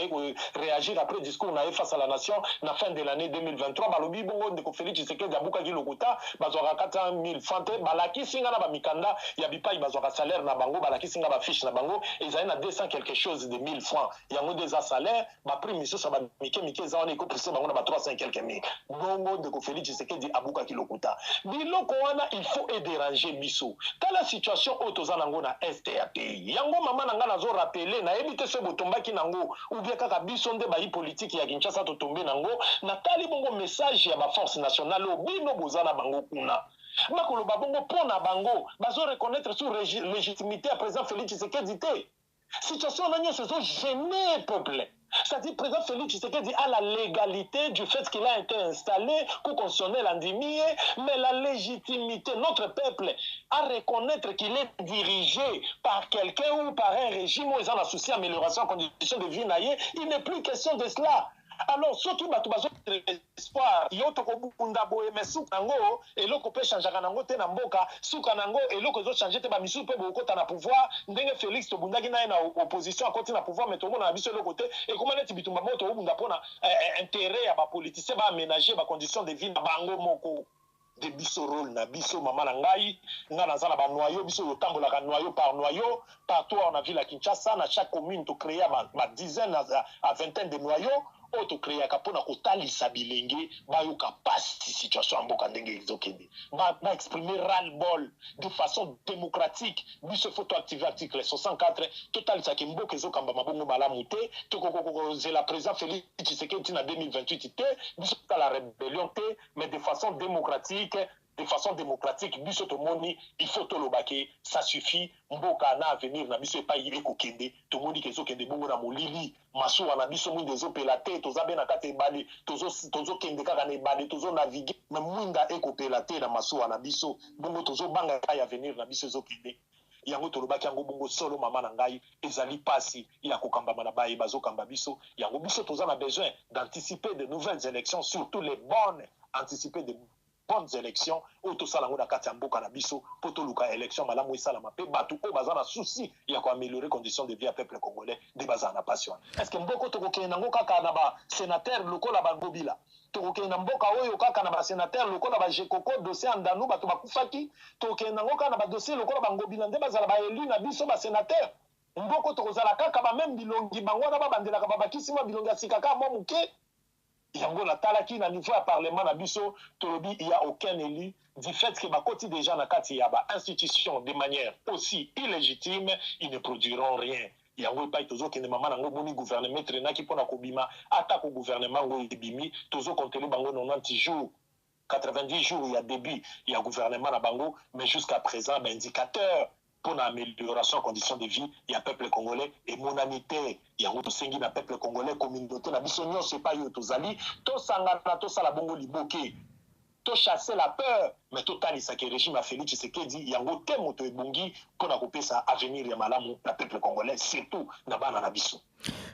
réagir après discours na face à la nation na fin de l'année 2023 ba lobi bongo de ko Félix Tshisekedi abuka ki lokuta bazo 400 000 francs balaki singa na ba mikanda ya bipai bazwaka salaire na bango balaki singa ba fiche na bango ezali na 200 quelque chose de 1000 francs yango déjà salaire ba prime misusu ba mike za wana ekopesa bango na ba 300 quelque mille bongo de ko Félix Tshisekedi abuka kilokuta biloko wana il faut déranger biso tala situation otoza nango na STAP yango mama nanga nazo rappeler na ebite se botombaki nango ou bien kaka biso nde ba politique ya Kinshasa to tomber nango na tali bongo message ya ba force nationale obino bozana bango kuna makolo babongo pona bango bazo reconnaître sur légitimité à président Félix Tshisekedi te situation na nyonso zo gêner peuple. C'est-à-dire, le président Félix Tshisekedi a la légalité du fait qu'il a été installé pour constitutionnel endémié, mais la légitimité, notre peuple, à reconnaître qu'il est dirigé par quelqu'un ou par un régime où ils ont associé amélioration des conditions de vie, il n'est plus question de cela. Alors, ceux qui battent l'espoir, ils ont un boye, mais sous Kango, et l'autre peut changer Kanango, te Namboka, sous Kanango, et l'autre peut changer te Bamisou, peut beaucoup à pouvoir, Ndenge Félix, Tobundagi na opposition, à côté de pouvoir, mais tout le monde a mis sur le côté, et comment est-ce que tu m'as montré intérêt à ma politicien, à aménager ma condition de vie, Bango Moko. De biso rôle na biso mama na ngai nga naza na ba noyau biso yotambola ka noyau partout on a vu la Kinshasa na chaque commune to créer ma dizaine à vingtaine de noyaux auto créer ka pona ko talisa bilenge ba yo ka pasi situation mboka ndenge ezokende ba exprimer ras-le-bol de façon démocratique biso photo activer article 64 total sa kimboka ezokamba mabongo malamu te to ko la président Félix Tshisekedi na 2028 te biso la rébellion te mais de façon démocratique biso tomoni il faut tolobake ça suffit mboka na avenir na biso epai ekokende tomoni ke ezokende bongo na molili masuwa na biso mwinda ezopela te tozabe na kati ebale tozokende kaka na ebale tozonavigue me mwinda ekopela te na masuwa na biso bongo tozobanga epai avenir na biso ezokende yango tolobaki yango bongo solo mama na ngai ezali pasi ya kokambama na baye bazokamba biso yango biso toza na besoin d'anticiper de nouvelles élections surtout les bonnes anticiper de bonnes élections où tout ça la kati ya mboka na biso po toluka élection malamu esalama pe batu o baza na souci ya ko améliorer conditions de vie à peuple congolais de baza na passion est-ce que mboko tokokende nango kaka na ba sénateur lokola bangobila tokokende na mboka oyo kaka na ba sénateur lokola ba jekoko dossier andanu bato bakufaki tokokende nango kaka na ba dossier lokola bangobila nde bazala ba élu na biso ba sénateur mboko tokozala kaka ba même bilongi bango na ba bandelaka babakisi ma bilongi asika ka mo muke yango la talaki na niveau ya parlement na biso tolobi il y a aucun élu du fait que bakoti déjà na kati ya ba institution de manière aussi illégitime ils ne produiront rien yango epai tozokende mama nango boni gouvernement trenaki mpona kobima ata ko gouvernement ngo ebimi tozokontele bango 90 jours 90 jours il y a début il y a gouvernement na bango mais jusqu'à présent ben indicateur pour l'amélioration des conditions de vie, il y a peuple congolais et monanité. Il y a un sengi na peuple congolais, communauté, na bisonio, c'est pas yo tozali, to sangana, to sala bongo liboke, to chasser la peur, mais to tali sa ke régime a Félix Tshisekedi, il y a un thème moto ebongi pour na couper ça avenir ya malamu na peuple congolais, surtout na bana na biso.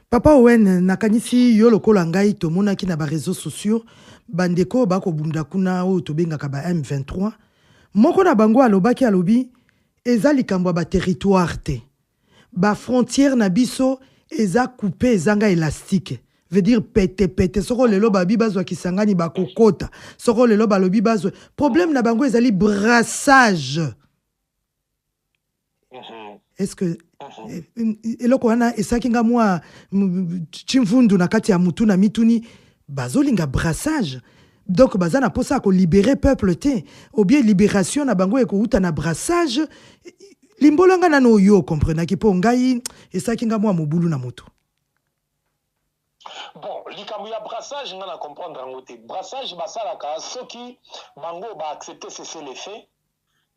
Papa Owen nakanisi yo lokola ngai to monaki na ba réseaux sociaux, bandeko ba ko bunda kuna o to benga ka ba M23. Moko na bango alobaki alobi eza likambo ba territoire te ba frontière na biso eza coupé ezanga élastique veut dire pete soko lelo babi bazwa kisangani ba kokota soko lelo balobi bazwa problème na bango ezali brassage est-ce que eloko wana esaki nga mwa chimvundu na kati ya mutu na mituni bazolinga brassage. Donc, bazana pour ça qu'on libérer peuple té, ou bien libération na bango eko uta na brassage, limbolanga na no yo comprenez ki po ngai et ça kinga moi mobulu na moto. Bon, likambu ya brassage ngana comprendre ngote. Brassage basala ka soki bango ba accepter cesser les faits,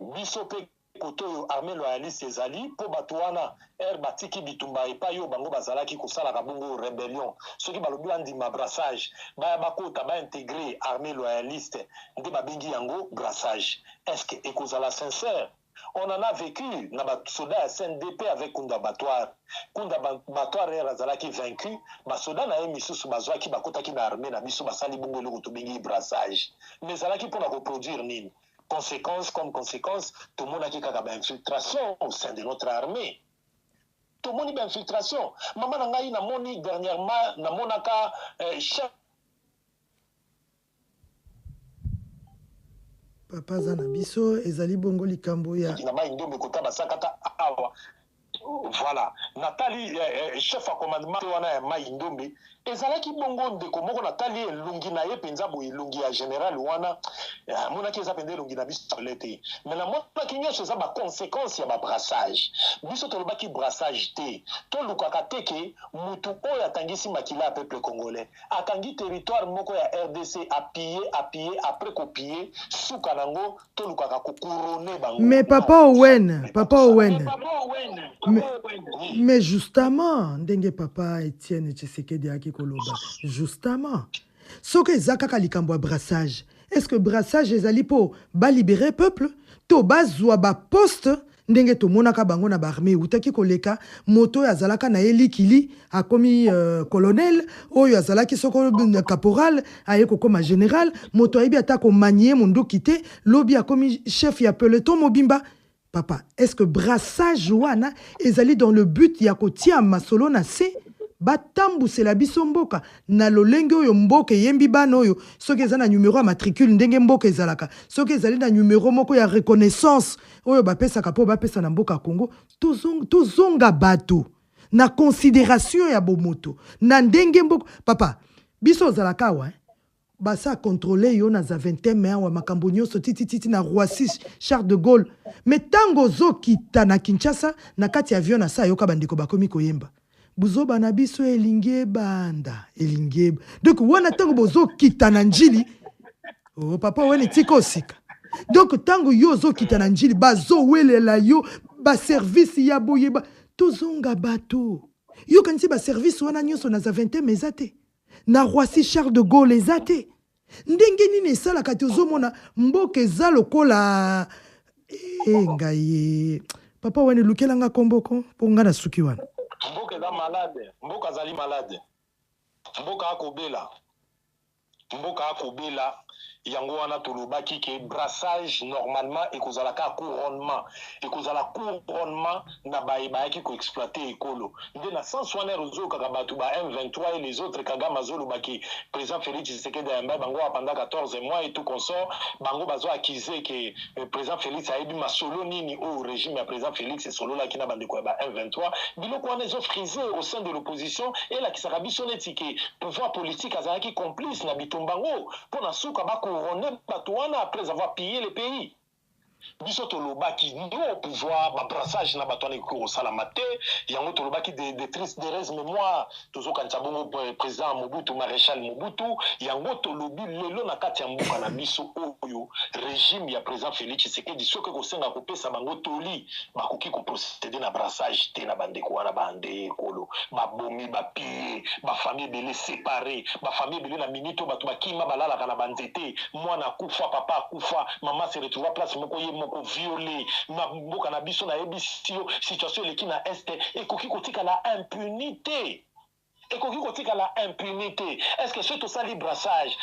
biso pe koto armée loyaliste ezali po batwana batiki bitumba epa yo bango bazalaki kosala ka bongo rébellion soki balobi andima brassage bakota ba intégrer armée loyaliste nde babengi yango brassage. Est-ce que ekozala sincère? On en a vécu na ba soda ya CNDP avec Kunda Batware razalaki vaincu ba soda na misusu bazwaki bakotaki na armée na biso basali bongo eloko to bengi brassage mais zalaki pona ko produire nini? Conséquence comme conséquence, tout le monde a une infiltration au sein de notre armée. Tout le monde a une infiltration. Maman Nangaï n'a moni dernièrement, n'a monaka chef Papa Zana biso ezali bongo likambo ya. Na mai ndombe kotaba sakata awa. Voilà. Nathalie, chef à commandement wana ya mai ndombe. Ezalaki bongo ndeko moko Nathalie elungi na ye penza bo elungi ya général wana. Mona ki ezapende elungi na biso lete. Mais na mona ki nyosho za ba conséquence ya ba brassage. Biso tolobaki brassage te. Tolukaka teke mutu oyo atangisi makila peuple congolais. Akangi territoire moko ya RDC appuyer après copier suka nango tolukaka ko couronner bango. Mais Papa Owen. Mais justement, ndenge Papa Etienne Tshisekedi aki koloba. Justement. Soke ezaka likambo ya brassage. Est-ce que brassage ezali po ba libérer peuple? To bazwa ba poste ndenge to monaka bango na barmée utaki koleka moto yazalaka na elikili akomi colonel oyo azalaki soko caporal ayeko koma général moto ayebi atako manier munduki te lobi akomi chef ya peloton mobimba. Papa, est-ce que brassage wana ezali dans le but ya kotia masolo na se batambu c'est la biso mboka na lolenge oyo mboka yembi bana oyo soki eza na numéro ya matricule ndenge mboka ezalaka soki ezali na numéro moko ya reconnaissance oyo bapesaka po bapesa na mboka Congo tozonga bato na considération ya bomoto na ndenge mboka. Papa biso ozalaka wa basa contrôler yo na za 21 wa makambo nyonso titi na Roissy Charles de Gaulle mais tango zo kita na Kinshasa na kati avion na sa yoka bandeko bakomi koyemba buzoba na biso elingie banda elingie donc wana tango bozo kita na njili oh papa wana tiko sika donc tango yo zo kita na njili bazo welela yo ba service ya boyeba tozonga bato yo kanisi ba service wana nyonso na za 20 mezate na Roissy Charles de Gaulle ezate ndenge nini sala kati ozomona mboka eza lokola ngai papa wana lukelanga komboko ponga na suki wana mboka eza malade mboka zali malade mboka akobela yango wana tolobaki ke brassage normalement ekozalaka couronnement na bayaki ko exploiter ekolo nde na sens wana rozokaka bato ba M23 et les autres Kagame azolobaki président Félix Tshisekedi ayamba bango pendant 14 mois et tout consort bango bazo accuser que président Félix ayebi masolo nini au régime ya président Félix solo la kina bandeko ba M23 biloko wana ezo frisé au sein de l'opposition et la kisaka biso neti ke pouvoir politique azalaki complice na bitumbango pona suka bako après avoir pillé le pays. Biso tolobaki ndo au pouvoir ba brassage na batone ko salamate yango tolobaki de triste mémoire tozoka nchabongo président Mobutu maréchal Mobutu yango tolobi lelo na kati ya mboka na biso oyo régime ya président Félix Tshisekedi soke ko senga ko pesa bango toli bakoki ko procéder na brassage te na bandeko wana bande kolo ba bomi ba piller ba famille belé séparée ba famille belé na minito bato bakima balala kana banzete mwana kufa papa kufa maman se retrouva place moko moko violé na mboka na biso na ebisio situation leki na est ekoki kotika la impunité est-ce que c'est tout ça brassage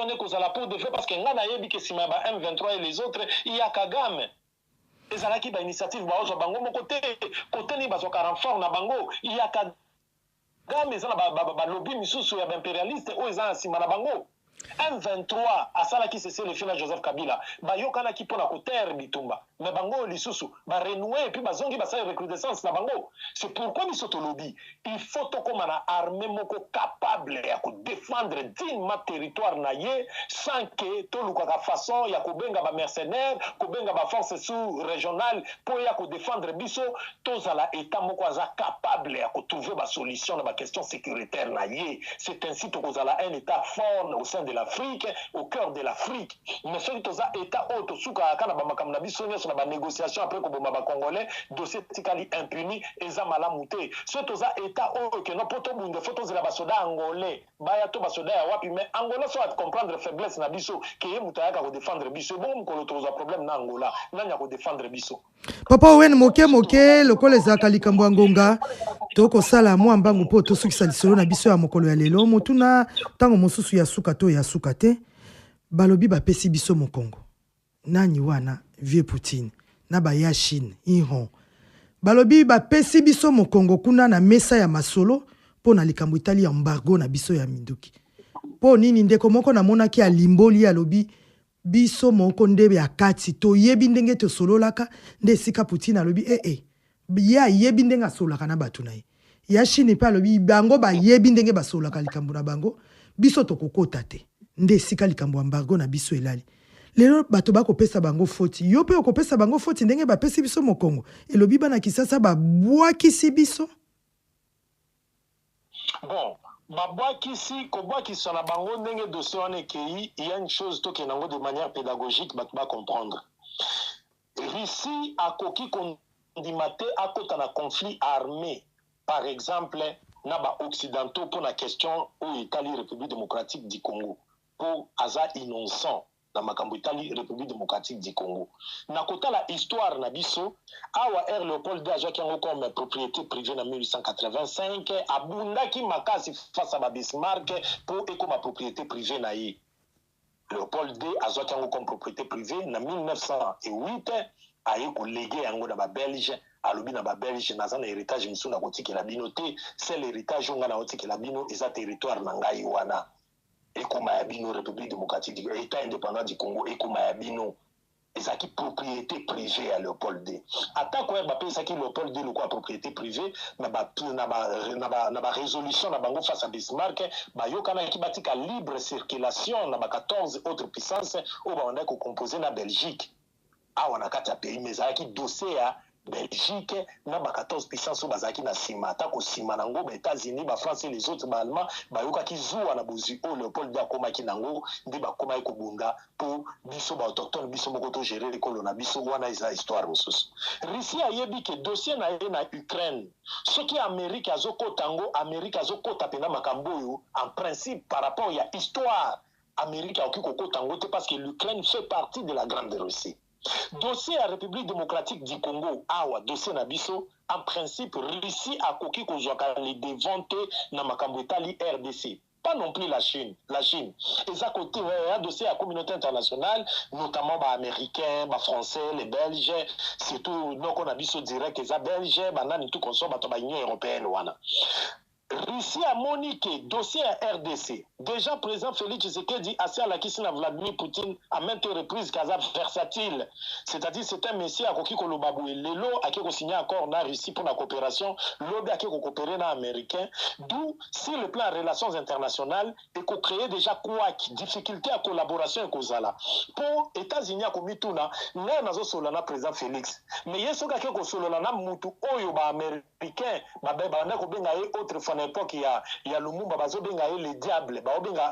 on est kozala pour de fait parce que ngana yebi ke sima ba M23 et les autres il y a Kagame ezalaki ba initiative ba ozo bango moko côté ni bazo renfort na bango il y a Kagame ezala ba lobby misusu ya impérialiste o ezala sima na bango M23 asala ki c'est le fils Joseph Kabila ba yokana ki pona ko terre bitumba mais bango lisusu ba renouer puis bazongi ba sa recrudescence na bango c'est pourquoi biso to lobby il faut to comme na armée moko capable ya ko défendre dignement territoire na ye sans que to lukaka façon ya ko benga ba mercenaires ko benga ba force sous régionale pour ya ko défendre biso to zala état moko za capable ya ko trouver ba solution na ba question sécuritaire na ye c'est ainsi to kozala un état fort au sein de l'Afrique, au cœur de l'Afrique. Mais ce qui est état auto souka kana ba makambo na biso nyonso na ba négociation après ko bomba ba congolais dossier tikali impuni eza malamu te. Ce toza état auto que no poto bunde photo zela ba soda angolais baya to ba soda ya wapi mais Angola soit comprendre faiblesse na biso que ye mutayaka ko défendre biso bon ko toza problème na Angola nanya ko défendre biso. Papa Owen moke lokola ezaka likambo ya ngonga toko sala mwa mbangu po to sukisa lisolo na biso ya mokolo ya lelo motuna tango mosusu ya suka to ya suka te balobi bapesi biso mokongo nani wana vieux Poutine na ba ya Chine Iran balobi bapesi biso mokongo kuna na mesa ya masolo po na likambo itali ya embargo na biso ya minduki po nini ndeko moko na monaki ya limboli alobi biso moko nde ya kati toyebi ndenge tosololaka nde esika Poutine alobi ye ayebi ndenge asololaka na bato na ye ya Chine mpe alobi bango bayebi ndenge basololaka likambo na bango biso tokokota te nde esika likambo embargo na biso elali lelo bato bakopesa bango foti yo mpe okopesa bango foti ndenge bapesi biso mokongo elobi bana Kisasa babwakisi biso. Bon, babwakisi kobwakisa na bango ndenge dossier wana ekei, il y a une chose toke nango de manière pédagogique bato ba comprendre. Russie akoki kondima te akota na conflit armé par exemple na ba occidentaux pour la question oyo etali République démocratique du Congo pour aza innocent na makambo etali République démocratique du Congo. Na kota la histoire na biso awa Léopold II azwaki yango comme propriété privée na 1885 abundaki makasi face à Bismarck pour ekoma propriété privée na ye. Léopold II azwaki yango comme propriété privée na 1908 aye kolégué yango na ba Belge alobi na ba Belge naza na héritage misu na kotikela bino te, c'est l'héritage nga na kotikela bino eza territoire na ngai wana. Ekoma ya bino République démocratique du État indépendant du Congo ekoma ya bino ezaki propriété privée à Léopold II. Attaque ouais bapesaki Léopold II lokwa propriété privée na ba résolution na bango face à Bismarck ba yokana ki batika libre circulation na ba 14 autres puissances au ba on a composé na Belgique. Awa na kati ya pays mais ezaki dossier ya Belgique na ba 14 puissances au bazaki na sima atako sima nango ba États-Unis ba France et les autres ba Allemands ba yoka ki zuwa na bozi o Léopold II akoma ki nango ndi ba koma ko bunda pour biso ba autochtone biso moko to gérer les colons na biso wana isa histoire mosusu. Russie ayebi ke dossier na ye na Ukraine soki Amérique azokota tango Amérique azokota pena makambo yo en principe par rapport ya histoire Amérique akoki kokota tango te parce que l'Ukraine fait partie de la grande Russie. Dossier à République démocratique du Congo, awa dossier na biso, en principe, Russie a koki kozwaka les devante na makambo etali RDC. Pas non plus la Chine. La Chine. Et ça côté, un dossier à la communauté internationale, notamment bah, américains, bah, français, les Belges, surtout, nous on a biso direct, les Belges, bah, nan tout consomme, bah, l'Union européenne, wana. Russie a moniqué dossier à RDC. Déjà, président Félix Tshisekedi assis à la question à Vladimir Poutine à maintes reprises Kaza versatile. C'est-à-dire, c'est un monsieur à Koki Kolobabou et Lelo à qui on signé accord na Russie pour la coopération, l'autre à qui on coopérer na américain. D'où, sur le plan relations internationales, et qu'on crée déjà quoi difficulté à collaboration et Kozala. Pour États-Unis à Komituna, nous avons solana président Félix. Mais il y a ce qui est solana Moutou Oyo ba américain, ba bébé ko benga autre fois l'époque il y a Lumumba bazo benga les diables ba benga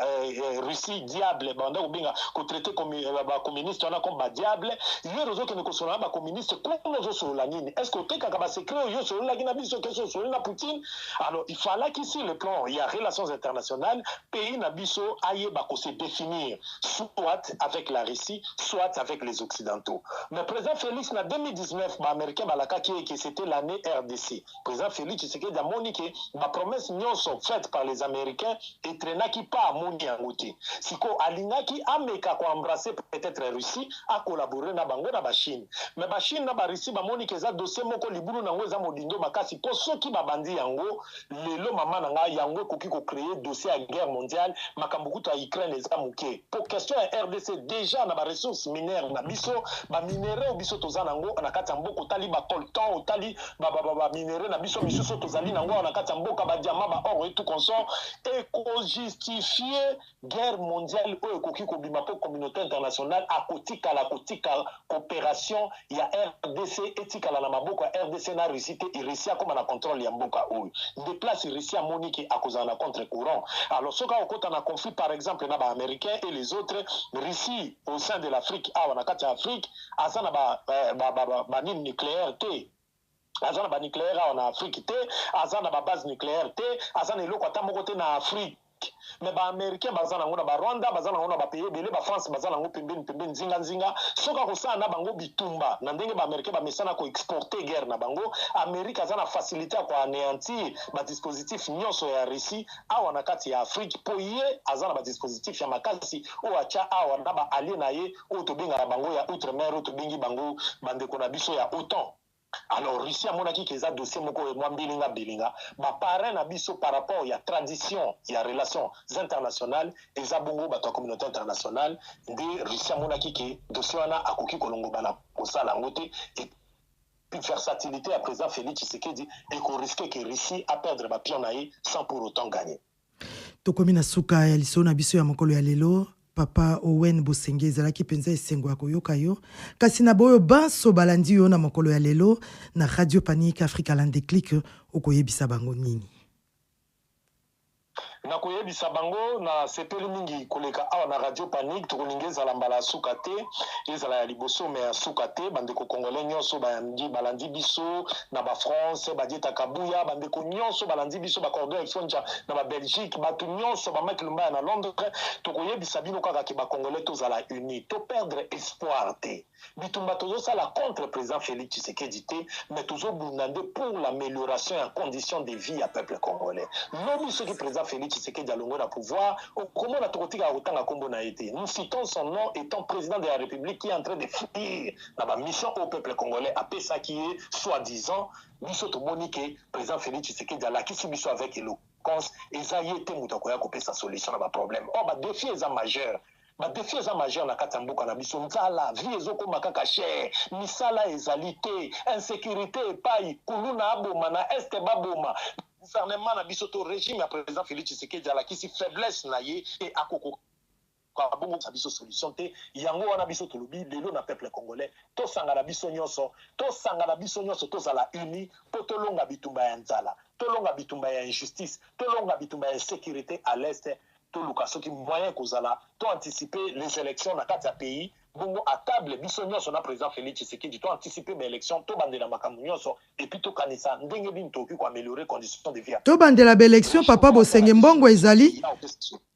Russie diable ba ndako benga ko traité comme ba communiste on a comme ba diable yo rezo que ne ko solana ba communiste pour nous solana nini est-ce que te kaka ba secret yo solana na biso que solana Poutine alors il fallait qu'ici le plan il y a relations internationales pays na biso aye ba ko se définir soit avec la Russie soit avec les occidentaux mais président Félix na 2019 ba américain ba la que c'était l'année RDC président Félix c'est que d'amonique ma promesse nyonso faite par les Américains et traînaki pas à moni angote siko alingaki ameka ko embrasser peut-être Russie à collaborer na bango na ba Chine mais ba Chine na ba Russie ba moni que za dossier moko libulu nango eza modindo makasi po soki ba bandi yango lelo mama nanga yango koki ko créer dossier à guerre mondiale makambo kuta Ukraine eza muke pour question ya RDC déjà na ba ressources minières na biso ba minéraux biso tozana ngo na kati ya mboko tali ba coltan otali ba minéraux na biso misusu tozali nango na kati ya mboka ba diamant ba or et tout consort et ko justifier guerre mondiale o ekoki ko bima po communauté internationale a kotika la coopération ya RDC etika la maboko ya RDC na Russie te Russie comme na contrôle ya mboka o déplace Russie monique à cause na contre courant alors soka okota na conflit par exemple na ba américains et les autres Russie au sein de l'Afrique a na kati ya Afrique azana ba nucléaire te azana ba nucléaire en Afrique te azana ba base nucléaire te azana eloko atamoko te na Afrique mais ba américain bazana ngona ba Rwanda bazana ngona ba pays belé ba France bazana ngo pembeni nzinga soka ko sana na bango bitumba na ndenge ba américain ba mesana ko exporter guerre na bango Amerika azana facilité ko anéantir ba dispositif nyonso ya Russie awa na kati ya Afrique po ye azana ba dispositif ya makasi o acha awa na ba allié na ye o to benga na bango ya outre-mer o to bengi bango bande ko na biso ya OTAN. Alors, Russie a monaki qui a dossier moko et moi bilinga. Ma parrain na biso par rapport à la tradition, il y a relations internationales, et zabongo bato communauté internationale, de Russie a monaki qui dossier wana akoki kolongo bana kosala ngote et puis versatilité à présent Félix Tshisekedi et qu'on risque que Russie a perdre ba pion naï sans pour autant gagner. Tokomi na suka ya liso na biso ya mokolo ya lelo. Papa Owen Bosenge ezalaki penza esengo ya koyoka yo kasi na boyo banso balandi yo na mokolo ya lelo na Radio Panique Africa Land Déclic okoyebisa bango nini na koyebisa bango na sepeli mingi koleka awa na Radio Panique tokolingi ezala mbala suka te ezala ya liboso me ya suka te bandeko congolais nyonso balandi biso na ba France badieta kabuya bandeko nyonso balandi biso ba cordon efonja na ba Belgique batu nyonso ba Mike Lumba na Londres tokoyebisa bino kaka ke ba congolais tozala unis to perdre espoir te bitumba tozosala contre président Félix Tshisekedi te mais tozobundande pour l'amélioration en conditions de vie à peuple congolais lobi soki président Félix Tshisekedi alongo na pouvoir comment la tokotika otanga kombo na été nous citons son nom étant président de la République qui est en train de fournir la mission au peuple congolais à ça qui est soi-disant biso tomoni ke président Félix Tshisekedi alakisi biso avec éloquence ezayi ete moto akoya kopesa solution na ba problème ba défi eza majeur ba défi eza majeur na kati ya mboka na biso nzala vie ezokoma kaka cher misala ezali te insécurité epai kuluna aboma na este baboma gouvernement na biso to régime ya président Félix Tshisekedi alakisi faiblesse na ye et akoko bongo sa biso solution te yango wana biso tolobi lelo na peuple congolais to sanga na biso nyonso tozala uni po tolonga bitumba ya nzala tolonga bitumba ya injustice tolonga bitumba ya insécurité à l'est toluka soki moyen kozala to anticiper les élections na kati ya pays bongo à table biso nyonso na président Félix Tshisekedi to anticiper ba élection to bandela makambo nyonso et puis to kanisa ndenge bini toki ko améliorer conditions de vie to bandela ba élection papa Bosenge mbongo ezali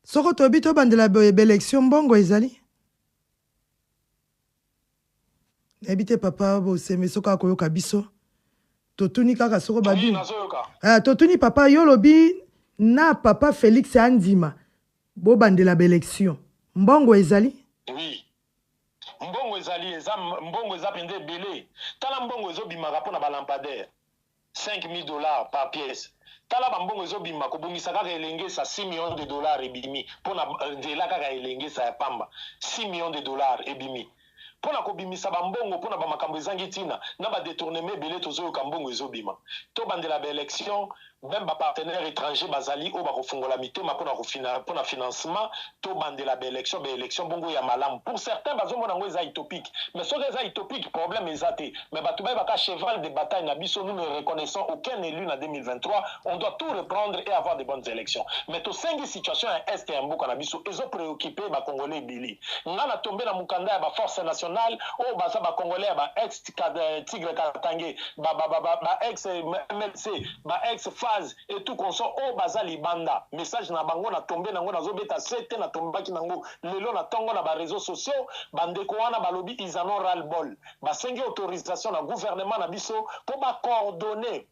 soko tobi to bandela ba élection mbongo ezali ebite papa Bosenge soka koyoka biso totuni kaka soko babi totuni papa yo lobi na papa Félix andima bo bandela ba élection mbongo ezali oui mbongo eza pende belé tala mbongo ezobimaka pona ba lampadaire $5,000 par pièce tala mbongo ezobima kobungisa kaka elenge sa $6 millions ebimi pona nzela kaka elenge sa ya pamba $6 millions ebimi pona kobimisa bambongo pona ba makambo ezangi tina na ba détournement belé tozoyoka mbongo ezobima to bandela ba élection même ba partenaires étrangers bazali o ba kofungola mitema pona financement to bandela ba élection bongo ya malamu pour certains bazomona ngo eza utopique mais soki eza utopique problème ezate mais batu ba ka cheval de bataille na biso nous ne reconnaissons aucun élu na 2023 on doit tout reprendre et avoir de bonnes élections mais to sengi situation ya est ya mboka na biso ezo préoccuper ba congolais bili ngana tomber na mukanda ya ba force nationale o baza ba congolais ba ex Tigre Katangé ba ex MLC ba ex et tout consort au baza libanda message na bango na tomber nango na zobeta sete na tombaki nango lelo na tongo na ba réseaux sociaux bandeko wana balobi izano ral bol basengi autorisation na gouvernement na biso pour ba coordonner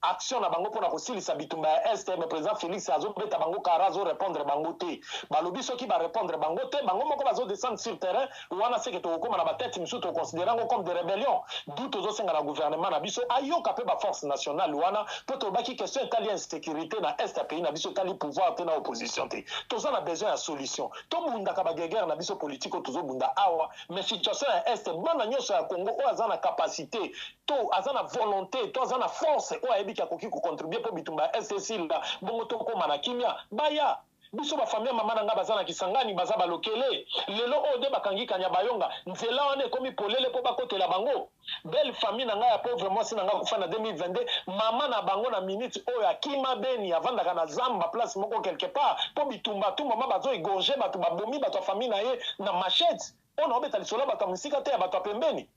action na bango pona kosilisa bitumba ya est mais président Félix azobeta bango kara zo répondre bango te balobi soki ba répondre bango te bango moko bazo descendre sur terrain wana seke to kokoma na ba tête misu to considérant comme des rébellions d'où tozo senga na gouvernement na biso ayoka pe ba force nationale wana po to baki question italien sécurité na est pays na biso tali pouvoir te na opposition te tozo na besoin de solution to bunda ka ba guerre na biso politique tozo bunda awa mais situation ya est bana nyonso ya Congo o azana capacité to azana volonté to azana force o biki akoki ko contribuer pour bitumba SSC la bongo to ko mana kimia baya biso ba famille mama na nga bazana kisangani baza balokele lelo o de bakangi kanya bayonga nzela wana komi polele po bakotela bango belle famille na nga ya pauvre moi sina nga kufa na 2022 mama na bango na minute o ya kima beni avandaka na zamba place moko quelque part po bitumba tu mama bazo égorger batu babomi batu famille na ye na machette on obeta lisolo batu musika te ya batu pembeni.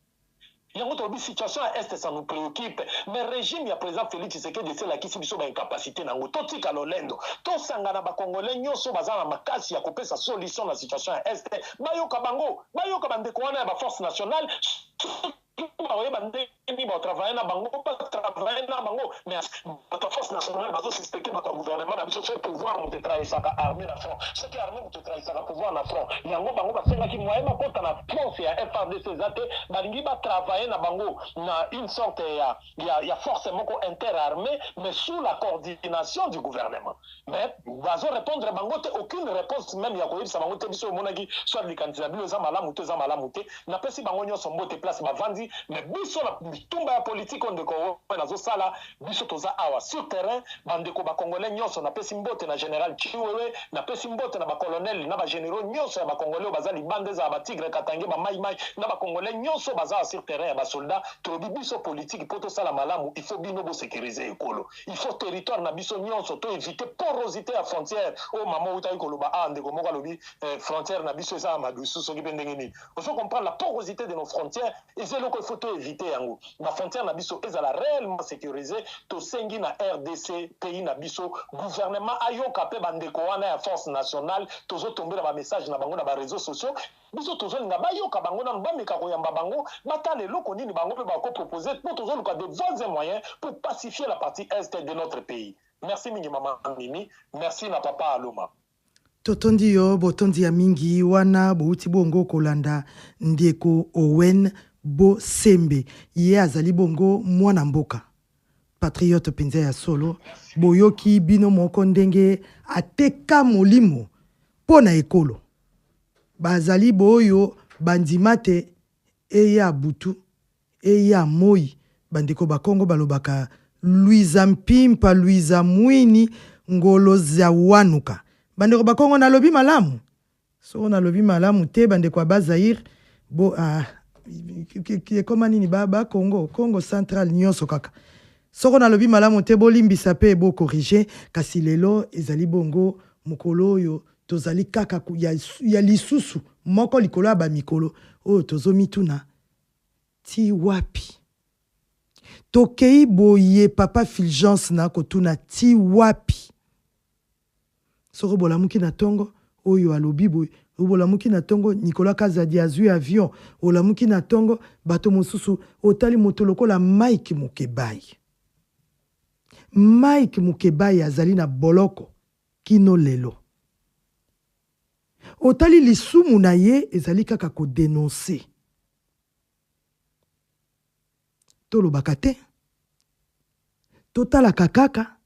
Yango tobi situation à est ça nous préoccupe mais régime ya président Félix Tshisekedi c'est la kisi biso ba incapacité nango totika lolendo to sangana ba congolais nyonso bazana makasi ya kopesa solution na situation à est bayoka bandeko wana ya ba force nationale travailler na bango, pas travailler na bango, mais la force nationale, bazo suspecter notre gouvernement, na biso fait pouvoir monter travailler ça armée na front. Ce qui armée monter travailler ça pouvoir na front. Yango bango ba senga ki moyen ma kota na France ya FRDC zate, balingi ba travailler na bango na une sorte ya forcément interarmée, mais sous la coordination du gouvernement. Mais bazo répondre bango te aucune réponse même ya ko yebisa bango te biso monaki soit les candidats za malamu te na pesi bango nyonso mbote place bavandi mais biso la bitumba ya politique on ndeko na zo sala biso toza awa sur terrain bandeko ba congolais nyonso na pesi mbote na général Chiwewe na pesi mbote na ba colonel na ba généraux nyonso ya ba congolais bazali bande za ba tigre katange ba mai na ba congolais nyonso baza sur terrain ya ba soldats to biso politique poto sala malamu il faut bino bo sécuriser ekolo il faut territoire na biso nyonso to éviter porosité à frontière o mama uta ikoloba ndeko moko lobi frontière na biso za madusu soki pendengeni il faut comprendre la porosité de nos frontières et c'est là qu'il faut éviter yango la frontière na biso ezala réellement sécurisée to sengi na RDC pays na biso gouvernement ayoka pe bandeko wana ya force nationale tozo tomber na ba message na bango na ba réseaux sociaux biso tozo linga bayoka bango na bameka koyamba bango batale loko nini bango pe ba ko proposer pour tozo luka de voies et moyens pour pacifier la partie est de notre pays. Merci mingi maman Mimi, merci na papa Aloma. Totondi yo botondi ya mingi wana bouti bongo kolanda ndeko Owen Bosembe ye azali bongo mwana mboka patriote penza ya solo boyoki bino moko ndenge ateka molimo pona ekolo bazali boyo bandimate eya butu eya moi bandeko bakongo balobaka Luiza Mpimpa Luiza Mwini ngolo za wanuka bandeko bakongo na lobi malamu so na lobi malamu te bandeko bazair bo koma nini baba Congo central nyonso kaka soko na lobi malamu te bolimbisa pe bo corriger kasi lelo ezali bongo mukolo oyo tozali kaka ya lisusu moko likolo ya ba mikolo oyo tozomituna ti wapi tokei boye papa Fulgence na kotuna ti wapi soko bolamuki na tongo oyo alobi boye obolamuki na tongo Nicolas Kazadi azui avion olamuki na tongo bato mosusu otali moto lokola Mike Mukebai azali na boloko kino lelo otali lisumu na ye ezali kaka ko dénoncer tolobaka te totalaka kaka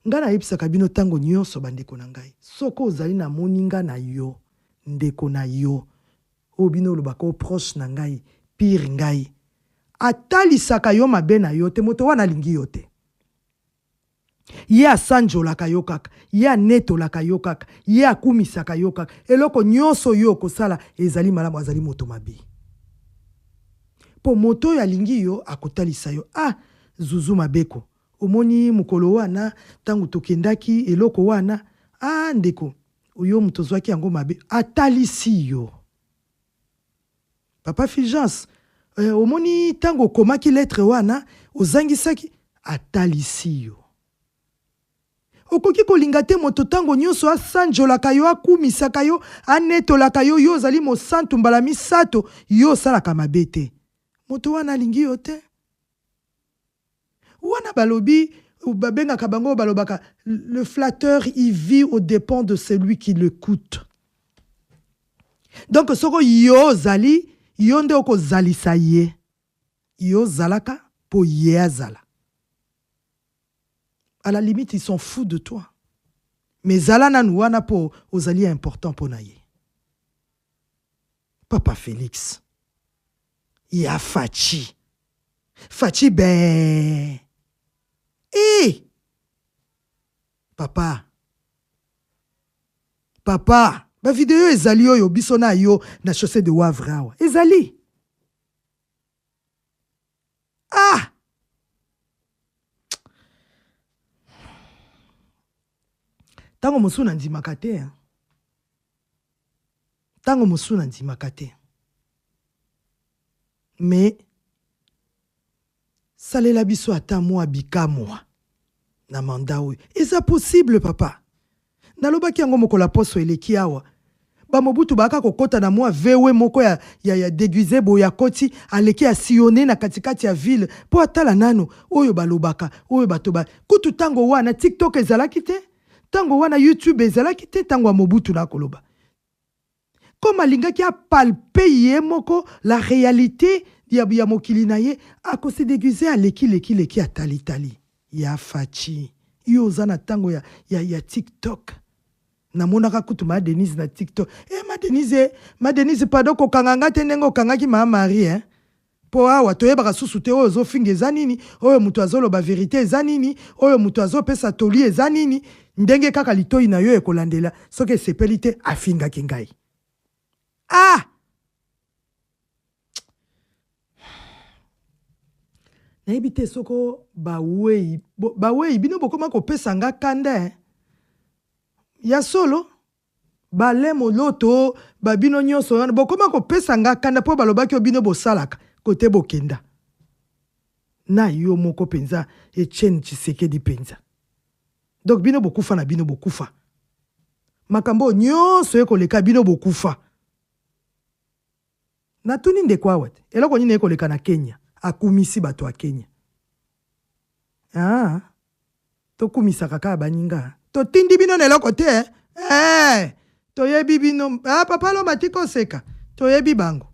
nga na yebisaka bino tango nyonso bandeko na ngai soko ozali na moninga na yo ndeko na yo o bino olobaka proche na ngai pire ngai atalisaka yo mabe na yo te moto wana alingi yo te ye asanjolaka yo kaka ye anetolaka yo kaka ye akumisaka yo kaka eloko nyonso yo kosala ezali malamu azali moto mabe po moto oyo alingi yo akotalisa yo Zuzu Mabeko omoni mukolo wana tangu tokendaki eloko wana ndeko oyo mutozwaki yango mabe atalisi yo papa Fulgence omoni tango komaki lettre wana ozangisaki atalisi yo okoki kolinga te moto tango nyonso asanjolaka yo akumisaka yo anetolaka yo yo ozali mosantu mbala misato yo osalaka mabe te moto wana alingi yo te wana balobi babengaka bango balobaka le flatteur il vit aux dépens de celui qui l'écoute. Donc soko yo zali yo nde okozalisa ye yo zalaka po ye azala. À la limite ils sont fous de toi. Mais zala nanu wana po ozali important po na ye. Papa Félix ya Fachi ben papa ba vidéo ezali oyo biso na yo na chaussée de Wavre awa ezali tango mosu na ndimaka te mais salela biso ata mwa bikamwa na manda oyo eza possible papa nalobaki yango mokola poso eleki awa ba Mobutu baka kokota na mwa vewe moko ya déguisé boya koti aleki a sillonner na katikati ya ville po atala nano oyo balobaka oyo batoba kutu tango wana TikTok ezalaki te tango wana YouTube ezalaki te tango Mobutu na koloba comme alingaki a palper ye moko la réalité ya mokili na ye ako se déguisé aleki atali ya fachi yo zana tango ya TikTok na monaka kutu ma Denise na TikTok ma Denise pardon ko kanganga te ndenge okangaki ma Marie po awa toyebaka susu te oyo ozofinga eza nini oyo mutu azoloba vérité eza nini oyo mutu azopesa toli eza nini ndenge kaka litoi na yo ekolandela soki esepeli te afingaki ngai nayebi te soko bawei bino bokoma kopesa nga kanda ya solo balemo loto babino nyonso wana bokoma kopesa nga kanda po balobaki bino bosalaka kote bokenda na yo moko penza Etienne Tshisekedi penza donc bino bokufa na bino bokufa makambo nyonso ekoleka bino bokufa na tuni ndeko awa te eloko nini ekoleka na Kenya akumisi bato a Kenya tokumisa kaka baninga totindi bino na eloko te toyebi bino papa lo matiko seka toyebi bango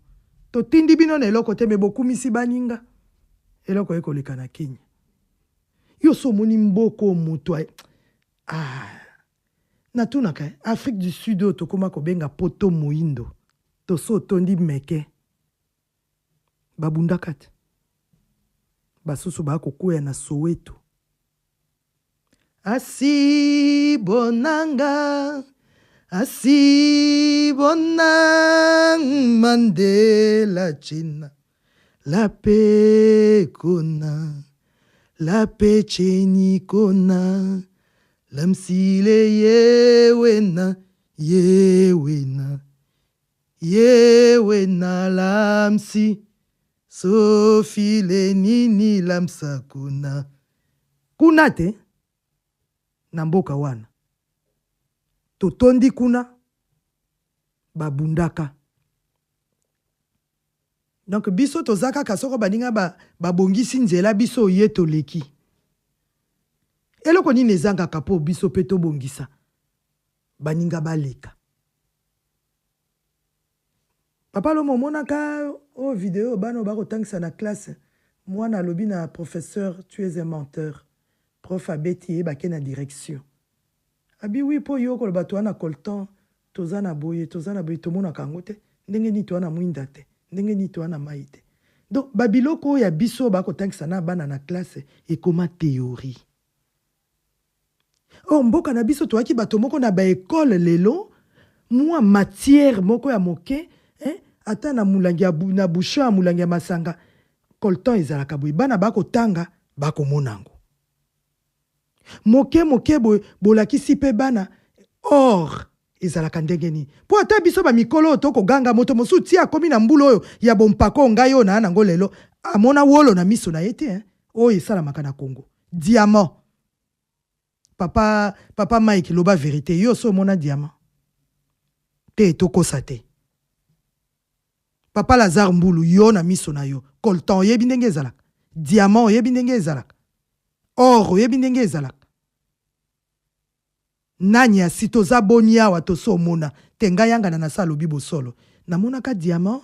totindi bino na eloko te me bokumisi baninga eloko ekoleka na Kenya yo so moni mboko mutu natunaka Afrique du Sud tokoma kobenga poto moindo toso tondi meke babundaka te basusu bakokuya na Soweto asibonanga Mandela China la paix kona la paix cheni kona lamsile yewena lamsi sofile nini lamsa kuna te na mboka wana totondi kuna babundaka donc biso tozaka kasoko baninga babongisi nzela biso ye toleki eloko nini ezanga kapo biso pe tobongisa baninga baleka papa lo monaka o vidéo bano bakotangisa na classe mwana lobi na professeur tu es un menteur prof abeti bake na direction abi oui po yo koloba to na coltan tozana boye tomona kango te ndenge ni to na mwinda te ndenge ni to na maite donc babiloko ya biso bakotangisa na bana na classe ekoma théorie mboka na biso toaki bato moko na ba école lelo mwa matière moko ya moke ata na mulangi na bouchon mulangi ya masanga coltan ezalaka boye bana bakotanga bakomonango moke bolakisi pe bana or ezalaka ndenge nini po ata biso ba mikolo tokoganga moto mosusu ti akomi na mbula oyo ya bompako ngai oyo na nango lelo amona wolo na miso na ye te oyo esalamaka na Congo diamant papa Mike loba vérité yo so mona diamant te tokosa te papa Lazare Mbulu yo na miso na yo coltan oyebi ndenge ezalaka diamant oyebi ndenge ezalaka or oyebi ndenge ezalaka nani asitoza boni awa toso mona tenga yanga na nasa lobi bosolo namonaka diamant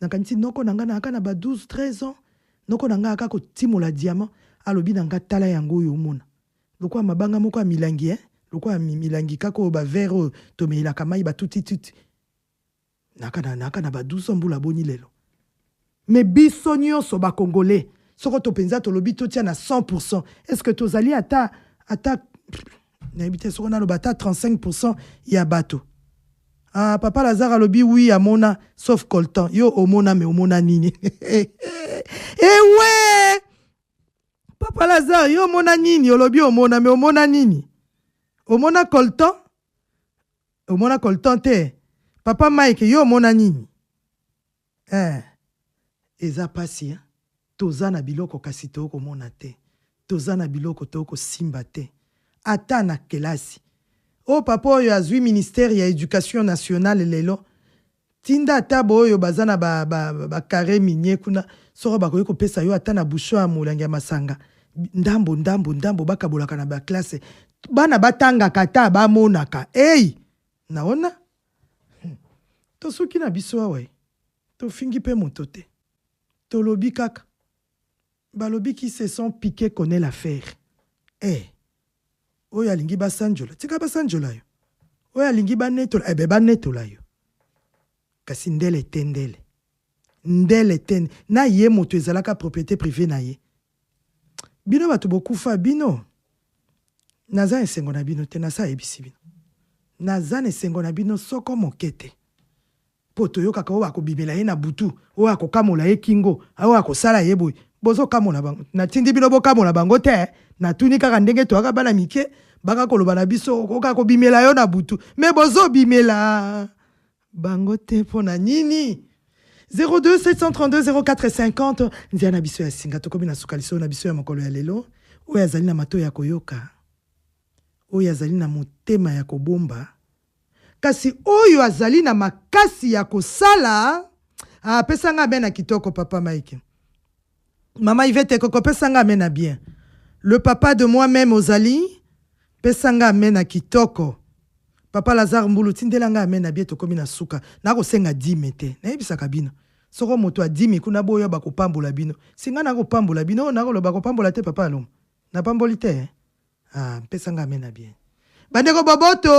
nakanisi noko nanga na aka na ba 12-13 ans noko nanga aka kotimola diamant alobi nanga tala yango yo mona lokwa mabanga moko ya milangi lokwa milangi kako ba verre tomeila kamai ba tuti naka na ba 12 ans mbula boni lelo mais biso nyonso ba congolais soko to penza to lobi to tia na 100% est-ce que tozali ata n'habite soko na lo bata 35% ya bato papa Lazare alobi oui amona sauf coltan yo omona mais omona nini ouais papa Lazare yo omona nini olobi omona mais omona nini omona coltan te papa Mike yo omona nini eza pasi toza na biloko kasi tokomona te toza na biloko tokosimba te ata na kelasi Oh papa oyo azwi ministère ya éducation nationale lelo. Tinda tabo oyo bazana ba carré minier kuna soro bakoyi kopesa yo ata na bouchon ya molangi ya masanga. Ndambo bakabolaka na ba classe. Bana batanga kata ba monaka. Hey! Naona? To suki na biso awe. To fingi pe moto te. To lobi kaka. Balobi qui se sont piqués connaît l'affaire. Eh. Oya lingi ba sanjola. Tika ba sanjola yo. Oya lingi ba netola. Ebe ba netola yo. Kasi ndele tendele. Ndele ten. Na ye moto ezalaka propriété privée na ye. Bino batu bokufa bino. Naza esengo na bino te. Nasa ebisi bino. Naza esengo na bino soko mokete. Poto yo kaka owa ko bibela ye na butu. Owa ko kamola ye kingo. Owa ko sala ye boy. Bozo kamola bango. Na tindi bino bo kamola bango te. Na tuni kaka ndenge to aka bana mike. Baka koloba na biso. Oka ko bimela yo na butu. Me bozo bimela. Bango te pona nini. 02 732 04 50. Nziana biso ya singa. Tokobi na sukaliso na biso ya mokolo ya lelo. Oya zali na mato ya koyoka. Oya zali na motema ya kobomba. Kasi oyo azali na makasi ya kosala. Pesanga mena kitoko papa Mike. Maman Yvette koko pesanga mena bien. Le papa de moi-même Ozali. Pesanga mena kitoko. Papa Lazare Mbulu tindelanga mena bien tokomi na suka. Nako senga 10 mete. Na yebisa kabino. Soko moto a 10 kuna boyo bako pambola bino. Singa nako pambola bino nako lo bako pambola te papa alom. Na pamboli te. Pesanga mena bien. Bandeko boboto.